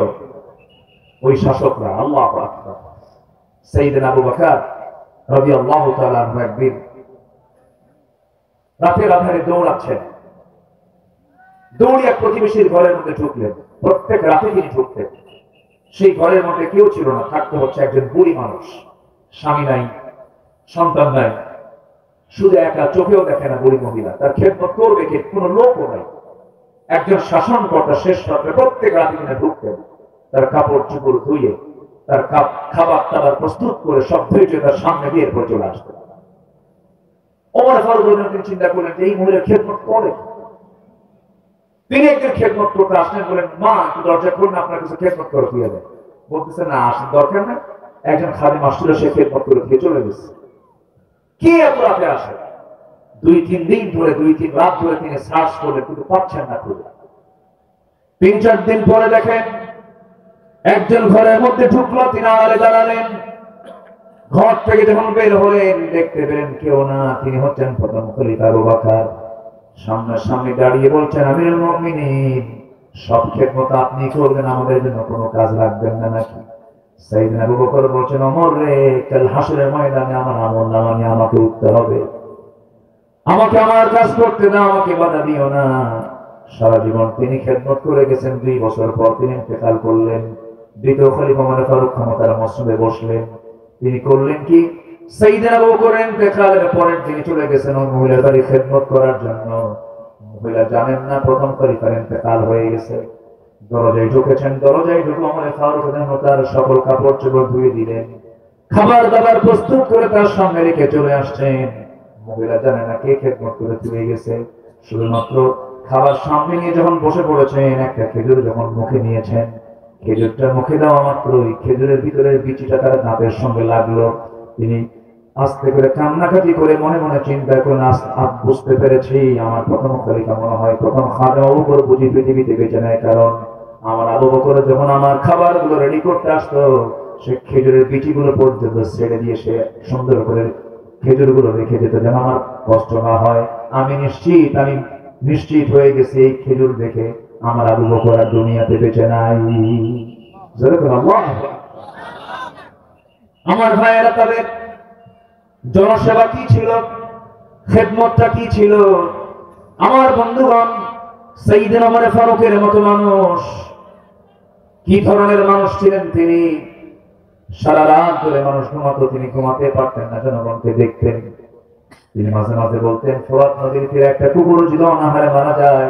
ওই শাসকরা! আল্লাহু আকবার। সাইয়েদনা আবু বকর রাদিয়াল্লাহু তাআলা আনহু একদিন রাতের আধারে দৌড়াচ্ছেন, দৌড়িয়ে প্রতিবেশীর ঘরের মধ্যে ঢুকলেন। প্রত্যেক রাতে তিনি ঢুকতেন, সেই ঘরের মধ্যে কেউ ছিল না, থাকতে হচ্ছে একজন বুড়ি মানুষ, স্বামী নাই, সন্তান নাই, শুধু একা, চোখেও দেখে না বুড়ি মহিলা, তার খেদমত করবে কে? কোনো লোকও নাই। একজন শাসনকর্তা শেষ রাত্রে প্রত্যেক রাতে তিনি ঢুকতেন, তার কাপড় চোপড় ধুয়ে তার খাবার টাবার প্রস্তুত করে সব ধৈর্য তার সামনে দিয়ে এরপর চলে আসতেন। ওমর ফারুক তিনি চিন্তা করলেন এই মহিলার খেদমত করে। তিনি একজন খেদমত করতে আসলেন, বলেন, মা একটু দরজা খুলুন, আপনার কাছে খেদমত করে দিয়ে দেয়। বলতেছে, না আসেন, দরকার না, একজন খাদিম আসছিল, সে খেদমত করে দিয়ে চলে গেছে। কি এত রাতে আসে? 2-3 দিন ধরে, 2-3 রাত ধরে তিনি সার্চ করলেন, কিন্তু পাচ্ছেন না খুঁজে। 3-4 দিন পরে দেখেন একজন ঘরের মধ্যে ঢুকলো, তিনি আড়ালে দাঁড়ালেন। ঘর থেকে যখন বের হলেন দেখতে পেলেন কেউ না, তিনি হচ্ছেন প্রথম খলিফা আবু বকর। সামনাসামনি দাঁড়িয়ে বলছেন, আমিরুল মুমিনিন, সব খেদমত আপনি করবেন, আমাদের জন্য কোনো কাজ রাখবেন না নাকি? সাইয়েদনা আবু বকর বলছেন, ওমর রে, কাল হাসরের ময়দানে আমার আমলনামা নিয়ে আমাকে উঠতে হবে, আমাকে আমার কাজ করতে দাও, আমাকে বাধা দিও না। সারা জীবন তিনি খেদমত করে গেছেন। 2 বছর পর তিনি ইন্তেকাল করলেন। দ্বিতীয় খলিফা ওমর ফারুক ক্ষমতার মসনদে বসলেন। তিনি করলেন কি? সাইয়েদনা আবু বকর ইন্তেকালের পরে তিনি চলে গেছেন ওই মহিলার বাড়ি খেদমত করার জন্য। মহিলা জানেন না প্রথম খলিফার ইন্তেকাল হয়ে গেছে। দরজায় ঢুকেছেন, দরজায় ঢুকে ওমর ফারুক তার সকল কাপড় চোপড় ধুয়ে দিলেন, খাবার দাবার প্রস্তুত করে তার সামনে রেখে চলে আসছেন। মহিলা জানে না কে খেদমত করে চলে গেছে। শুধুমাত্র খাবার সামনে নিয়ে যখন বসে পড়েছেন, একটা খেজুর যখন মুখে নিয়েছেন, খেজুরটা মুখে দেওয়া মাত্রই খেজুরের ভিতরের বিচিটা তার দাঁতের সঙ্গে লাগলো। তিনি আস্তে করে কান্নাকাটি করে মনে মনে চিন্তা করেন, বুঝতে পেরেছি আমার প্রথম খলিফা মনে হয় প্রথম খাদেম আবু বকর বুঝি পৃথিবীতে বেঁচে নেয়। কারণ আমার আবু বকর যখন আমার খাবারগুলো রেডি করতে আসতো, সে খেজুরের বিচিগুলো পর্যন্ত ছেড়ে দিয়ে সে সুন্দর করে খেজুরগুলো রেখে যেত, যেন আমার কষ্ট না হয়। আমি নিশ্চিত হয়ে গেছি এই খেজুর দেখে আমার আবু বকর আর দুনিয়াতে বেঁচে নাই। আমার ভাইয়েরা, তাদের জনসেবা কি ছিল, খেদমতটা কি ছিল? আমার বন্ধুগণ, সাইয়েদনা ওমর ফারুকের মতো মানুষ কি ধরনের মানুষ ছিলেন তিনি? সারা রাত ধরে মানুষ ঘুমাতো, তিনি ঘুমাতে পারতেন না, জনগণকে দেখতেন। তিনি মাঝে মাঝে বলতেন, ফোরাত নদীর তীরে একটা কুকুর যদি অনাহারে মারা যায়,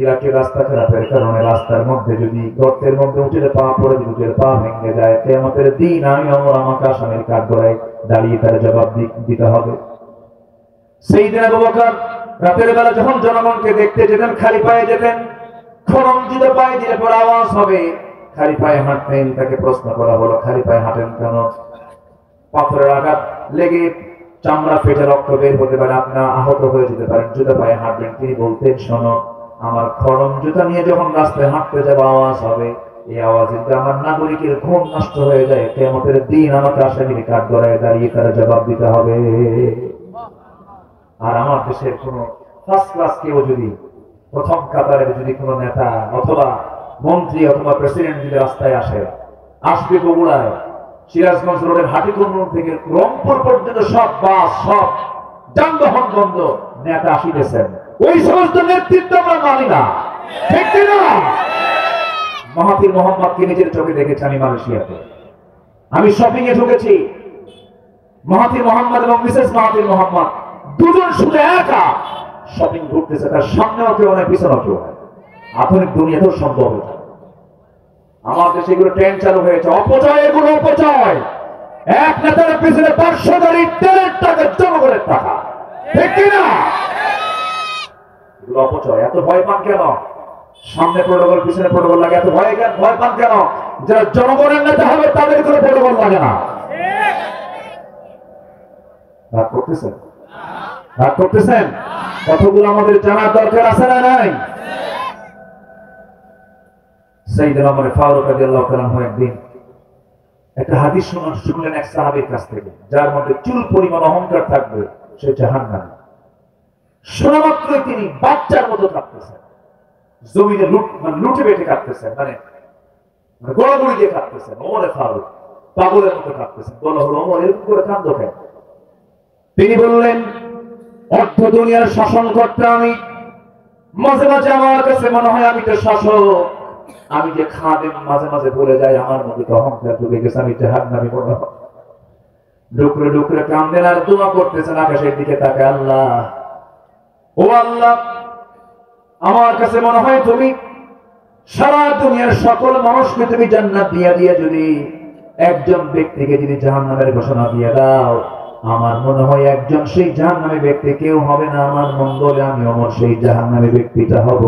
ইরাকের রাস্তা খারাপের কারণে রাস্তার মধ্যে যদি গর্তের মধ্যে উঠে পা পড়ে, উঠে পা ভেঙে যায়, কিয়ামতের দিন আমি ওমর আমাকে আসামির কাঠগড়ায় দাঁড়িয়ে তার জবাব দিতে হবে। সাইয়েদনা আবু বকর রাতের বেলা যখন জনগণকে দেখতে যেতেন, খালি পায়ে যেতেন, খড়মজিত পায়ে দিলে পরে আওয়াজ হবে, খালি পায়ে হাঁটতেন। তাকে প্রশ্ন করা হলো, খালি পায়ে হাঁটেন কেন? পাথরের আঘাত লেগে চামড়া ফেটে রক্ত বের হতে পারে, আপনার আহত হয়ে যেতে পারেন, জুতা পায়ে হাঁটবেন। তিনি বলতেন, শোনো, আমার খড়ম জুতা নিয়ে যখন রাস্তায় হাঁটতে যাবো আওয়াজ হবে, এই আওয়াজে আমার নাগরিকের ঘুম নষ্ট হয়ে যায়, কিয়ামতের দিন আমাকে আসামির কাঠগড়ায় দাঁড়িয়ে তারা জবাব দিতে হবে। আর আমার দেশের কোন ফার্স্ট ক্লাস কেউ যদি, প্রথম কাতারের যদি কোনো নেতা অথবা মন্ত্রী অথবা প্রেসিডেন্ট যদি রাস্তায় আসবে বগুড়ায়, সিরাজগঞ্জ রোডের হাটিকর্ণ থেকে রংপুর পর্যন্ত সব বাস, সব যানবাহন বন্ধ, নেতা আসিতেছেন, ওই সমস্ত নেতৃত্ব আমরা মানি না, ঠিক না? মাহাথির মোহাম্মদকে নিজের চোখে দেখেছি আমি মালয়েশিয়াতে। আমি শপিং এ ঢুকেছি, মাহাথির মোহাম্মদ এবং মিসেস মাহাথির মোহাম্মদ দুজন শুধু একা শপিং ঘুরতেছে, তার সামনেও কেউ নয়, পিছনেও কেউ নয়। আধুনিক দুনিয়াতেও সম্ভব এটা। আমার দেশে এগুলো ট্রেন্ড চালু হয়েছে, অপচয়, এগুলো অপচয়। এক নেতার পিছনে 500 গাড়ি তেলের টাকা, জনগণের টাকা, ঠিক কিনা? এগুলো অপচয়। এত ভয় পান কেন? সামনে প্রোটোকল, পিছনে প্রোটোকল লাগে, এত ভয় পান কেন? যারা জনগণের নেতা হবে তাদের কোনো প্রোটোকল লাগে না। রাগ করতেছেন? রাগ করতেছেন? কতগুলো আমাদের জানার দরকার আছে না নাই? সাইয়েদনা ওমর ফারুক রাদিয়াল্লাহু তাআলা একদিন একটা হাদিস শুনলেন এক সাহাবীর কাছ থেকে, যার মধ্যে চুল পরিমাণ অহংকার থাকবে সে জাহান্নামী। শোনা মাত্রই তিনি বাচ্চার মতো কাঁদতেছেন, জমিনে লুটে বেটে কাঁদতেছেন, মানে গোড়াগুড়ি দিয়ে কাঁদতেছেন। ওমর ফারুক পাগলের মতো কাঁদতেছেন। বলা হলো, ওমর এরকম করে কাঁদো কেন? তিনি বললেন, অর্ধ দুনিয়ার শাসন করতে আমি, মাঝে মাঝে আমার কাছে মনে হয় আমি তো শাসক, আমি যে খাদেম, মাঝে মাঝে বলে যাই আমার মধ্যে তো অহংকার ঢুকে গেছে, আমি জাহান্নামী মনে হয়। ডুকরে ডুকরে কাঁদেন আর দোয়া করতেছেন আকাশের দিকে তাকে, আল্লাহ, ও আল্লাহ, আমার কাছে মনে হয় তুমি সারা দুনিয়ার সকল মানুষকে তুমি জান্নাত দিয়ে দিয়ে যদি একজন ব্যক্তিকে যদি জাহান্নামের ঘোষণা দিয়ে দাও, আমার মনে হয় একজন সেই জাহান্নামী ব্যক্তি কেউ হবে না আমার মঙ্গলে, আমি ওমর সেই জাহান্নামী ব্যক্তিটা হব।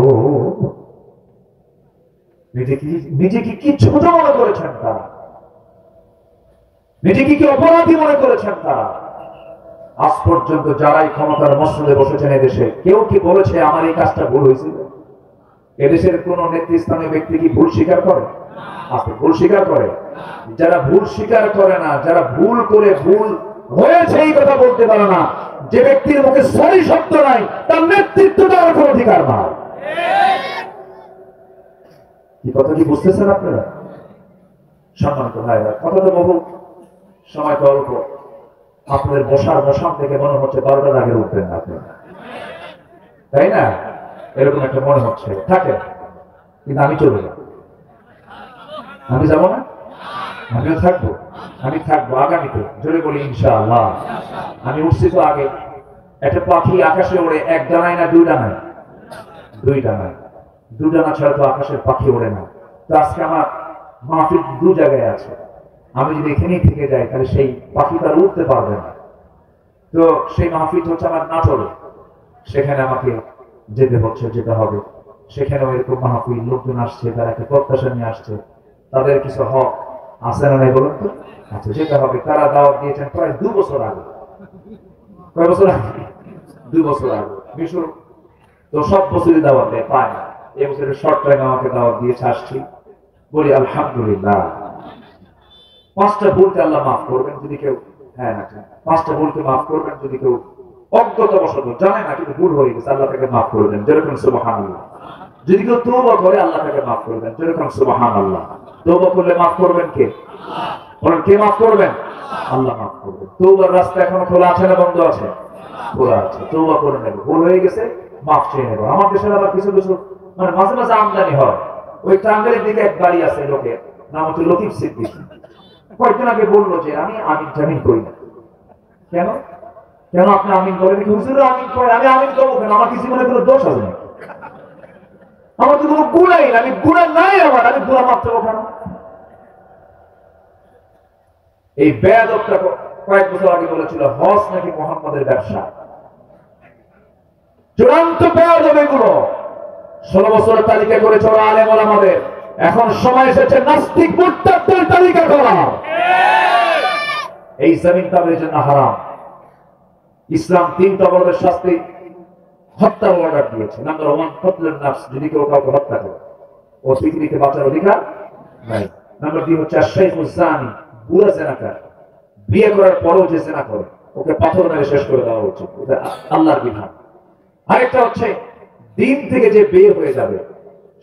নিজেকে কি ছোট মনে করেছেন তারা? নিজেকে কি অপরাধী মনে করেছেন তারা? আজ পর্যন্ত যারাই ক্ষমতার মসনদে বসেছেন এদেশে, কেউ কি বলেছে আমার এই কাজটা ভুল হয়েছিল? এদেশের কোন নেতৃস্থানীয় ব্যক্তি কি ভুল স্বীকার করে? আপনি ভুল স্বীকার করে? যারা ভুল স্বীকার করে না, যারা ভুল করে ভুল হয়েছে এই কথা বলতে পারে না, যে ব্যক্তির মুখে সরি শব্দ নাই, তার নেতৃত্ব দেওয়ার কোনো অধিকার নাই। কি কথা কি বুঝতেছেন আপনারা? সম্মানিত ভাইরা, কথা তো বহু, সময় তো অল্প। আপনাদের বসার থেকে মনে হচ্ছে 12টার আগে উঠবেন না আপনারা, তাই না? এরকম একটা মনে হচ্ছে। থাকে, কিন্তু আমি চলে যাব। আমি যাব না? আমিও থাকবো। আমি থাকবো আগামীতে, জোরে বলি ইনশাআল্লাহ। আমি উঠছি তো আগে। একটা পাখি আকাশে ওড়ে এক ডানায় না দুই ডানায়? দুই ডানায়। দু ডানা ছাড়া তো আকাশের পাখি ওড়ে না। তো আজকে আমার মাহফিল দু জায়গায় আছে, আমি যদি এখানেই থেকে যাই তাহলে সেই পাখি তার উঠতে পারবে না। তো সেই মাহফিল হচ্ছে আমার নাটোরে, সেখানে আমাকে যেতে হবে। সেখানেও এরকম মাহফিল, লোকজন আসছে, তারা একটা প্রত্যাশা নিয়ে আসছে, তাদের কিছু হক আছে না নাই বলুন তো? আচ্ছা, যেতে হবে। তারা দাওয়াত দিয়েছেন প্রায় 2 বছর আগে। কয় বছর আগে? 2 বছর আগে। বিশুর তো সব বছরই দাওয়াত দেয়, পায় না। এই বছরের শর্ট টাইম আমাকে দাওয়াত দিয়েছে, আসছি। বলি আলহামদুলিল্লাহ। 5টা ভুলকে আল্লাহ মাফ করবেন যদি কেউ, হ্যাঁ না, 5টা ভুলকে মাফ করবেন যদি কেউ অজ্ঞতাবশত জানে না কিন্তু ভুল হয়ে গেছে, আল্লাহ তাকে মাফ করবেন, যেরকম সুবহানাল্লাহ। যদি কেউ তওবা করে আল্লাহ তাকে মাফ করবেন, যেরকম সুবহানাল্লাহ। তওবা করলে মাফ করবেন কে? বলেন, কে মাফ করবেন? আল্লাহ মাফ করবেন। তওবার রাস্তা এখনো খোলা আছে না বন্ধ আছে? খোলা আছে। তওবা করে নেব, ভুল হয়ে গেছে মাফ চেয়ে নেব। আমার দেশের আবার কিছু কিছু মানে মাঝে মাঝে আমদানি হয়। ওই টাঙ্গাইলের দিকে এক বাড়ি আছে লোকের, নাম হচ্ছে লতিফ সিদ্দিক। কয়েকদিন আগে বললো যে আমি আমিন করি না। কেন কেন আপনি আমিন করেন? হুজুর আমিন করে, আমি আমিন করবো কেন? আমার কিছু মনে কোনো দোষ আছে না, আমার তো কোনো গুণাই না, আমি গুণা নাই আমার, আমি গুণা মাফ করবো কেন? এই বেয়াদবটা কয়েক বছর আগে বলেছিল হজ নাকি মুহাম্মাদের ব্যবসা। চূড়ান্ত বেয়াদব এগুলো। 16 বছরের তালিকা করে চলা আলেম ওলামাদের, এখন সময় এসেছে নাস্তিক মুরতাদদের তালিকা করা। এই জমিন তাদের জন্য হারাম। ইসলাম 3টা অপরাধের শাস্তি, হত্যার অর্ডার দিয়েছে। নাম্বার 1 কতলুন নাফস, যদি কেউ কাউকে হত্যা করে, ও পৃথিবীতে বাঁচার অধিকার নাই। নাম্বার 2 হচ্ছে আশ-শাইখুজ জানি, বুড়া জেনাকার, বিয়ে করার পরেও যে জেনা করে ওকে পাথর মেরে শেষ করে দেওয়া উচিত, এটা আল্লাহর বিধান। আরেকটা হচ্ছে দিন থেকে যে বের হয়ে যাবে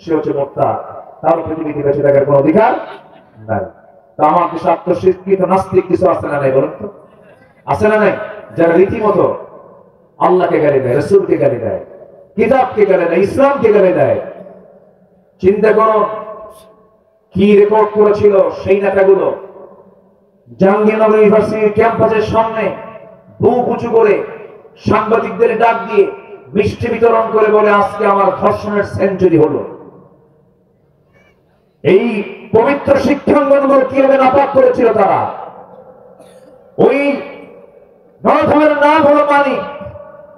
সে হচ্ছে মুরতাদ, তার পৃথিবীতে বেঁচে থাকার কোনো অধিকার নাই। তা আমার দেশে আত্মস্বীকৃত নাস্তিক কিছু আছে না নাই বলুন তো? আছে না নাই? যারা রীতিমতো আল্লাহকে গালি দেয়, রাসূলকে গালি দেয়, কিতাবকে গালি দেয়, ইসলামকে গালি দেয়। চিন্তা করো কি রেকর্ড করেছিল সেই নেতাগুলো। জাহাঙ্গীরনগর ইউনিভার্সিটির ক্যাম্পাসের সামনে বুক উঁচু করে সাংবাদিকদের ডাক দিয়ে মিষ্টি বিতরণ করে বলে, আজকে আমার ধর্ষণের সেঞ্চুরি হলো। এই পবিত্র শিক্ষাঙ্গনগুলো কিভাবে নাপাক করেছিল তারা। ওই গণধর্মের নাম হলো মানিক,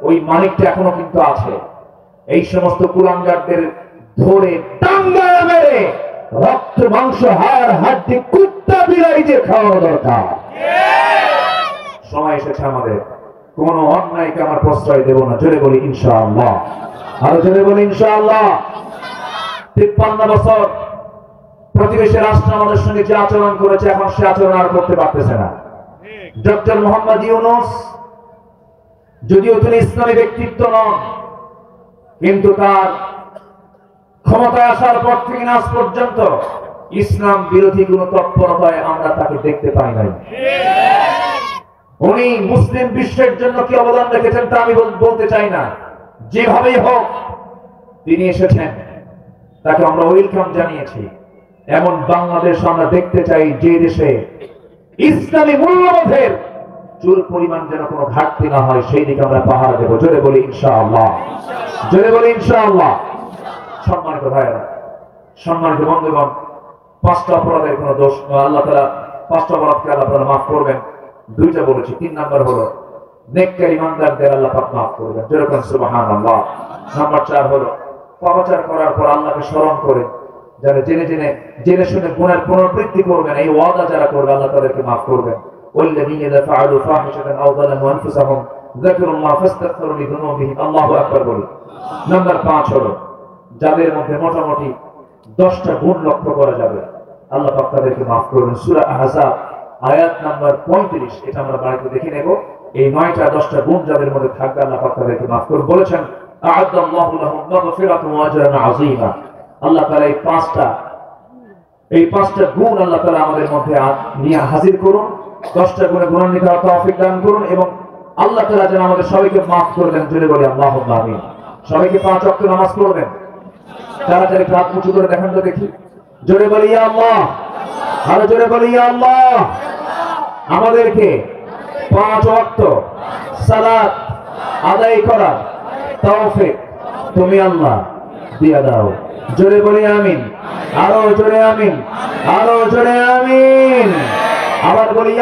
ওই মানিকটা এখনো কিন্তু আছে। এই সমস্ত কুলাঙ্গারদের ধরে টাঙ্গা মেরে রক্ত মাংস হাড় হাড্ডি কুত্তা বিলাই দিয়ে খাওয়ানো দরকার। সময় এসেছে আমাদের, কোন অন্যায়কে আমার প্রশ্রয় দেব না। জোরে বলি ইনশাআল্লাহ, আরো জোরে বলি ইনশাআল্লাহ। 53 বছর প্রতিবেশী রাষ্ট্র আমাদের সঙ্গে যে আচরণ করেছে, এখন সে আচরণ আর করতে পারতেছে না। ডক্টর মোহাম্মদ ইউনূস যদিও তিনি ইসলামী ব্যক্তিত্ব নন, কিন্তু তার ক্ষমতায় আসার পর থেকে আজ পর্যন্ত ইসলাম বিরোধী কোন তৎপরতায় আমরা তাকে দেখতে পাই নাই। উনি মুসলিম বিশ্বের জন্য কি অবদান রেখেছেন তা আমি বলতে চাই না। যেভাবেই হোক তিনি এসেছেন, তাকে আমরা ওয়েলকাম জানিয়েছি। এমন বাংলাদেশ আমরা দেখতে চাই যে দেশে ইসলামী মূল্যবোধের চুল পরিমাণ যেন কোনো ঘাটতি না হয়, সেই দিকে আমরা পাহারা দেব। জোরে বলি ইনশাআল্লাহ, জোরে বলি ইনশাআল্লাহ। সম্মানিত ভাইয়েরা, সম্মানিত বন্ধুগণ, 5টা অপরাধের কোনো দোষ আল্লাহ তাআলা 5টা অপরাধকে আল্লাহ তাআলা মাফ করবেন। 2টা বলেছি, 3 নাম্বার হলো নেককার ইমানদারদের আল্লাহ পাক মাফ করবেন। যেরকম সুবহানাল্লাহ। নাম্বার 4 হলো পাপাচার করার পর আল্লাহকে স্মরণ করে যারা জেনে শুনে গুনাহের পুনরাবৃত্তি করবেন, এই ওয়াদা যারা করবে আল্লাহ তাদেরকে মাফ করবেন। ওয়াল্লাযীনা ইযা ফাআলু ফাহিশাতান আও যালামু আনফুসাহুম যাকারুল্লাহ ফাস্তাগফিরু লিযুনুবিহিম। আল্লাহু আকবার বলি। নাম্বার 5 হলো যাদের মধ্যে মোটামুটি 10টা গুণ লক্ষ্য করা যাবে, আল্লাহ পাক তাদেরকে মাফ করবেন। সূরা আহজাব আয়াত নাম্বার 35, এটা আমরা বাড়িতে দেখে নেব। এই 9টা 10টা গুণ যাদের মধ্যে থাকবে আল্লাহ পাক তাদেরকে মাফ করবেন। বলেছেন আ'আদাল্লাহু লাহুম মাগফিরাতান ওয়া আজরান আযীমা। আল্লাহ তাআলা এই 5টা গুণ আল্লাহ তাআলা আমাদের মধ্যে নিয়ে হাজির করুন। 10টা গুণে গুণান্বিত হওয়ার তৌফিক দান করুন এবং আল্লাহ তাআলা যেন আমাদের সবাইকে মাফ করে দেন। জোরে বলি আল্লাহুম্মা আমিন। সবাইকে 5 ওয়াক্ত নামাজ পড়বেন। তাড়াতাড়ি হাত উঁচু করে দেখেন তো দেখি। জোরে বলি ইয়া আল্লাহ, আরো জোরে বলি ইয়া আল্লাহ। আমাদেরকে 5 ওয়াক্ত সালাত আদায় করার তৌফিক তুমি আল্লাহ দিয়া দাও। জোরে বলি আমিন, আরো জোরে আমিন, আরো জোরে আমিন। আবার বলি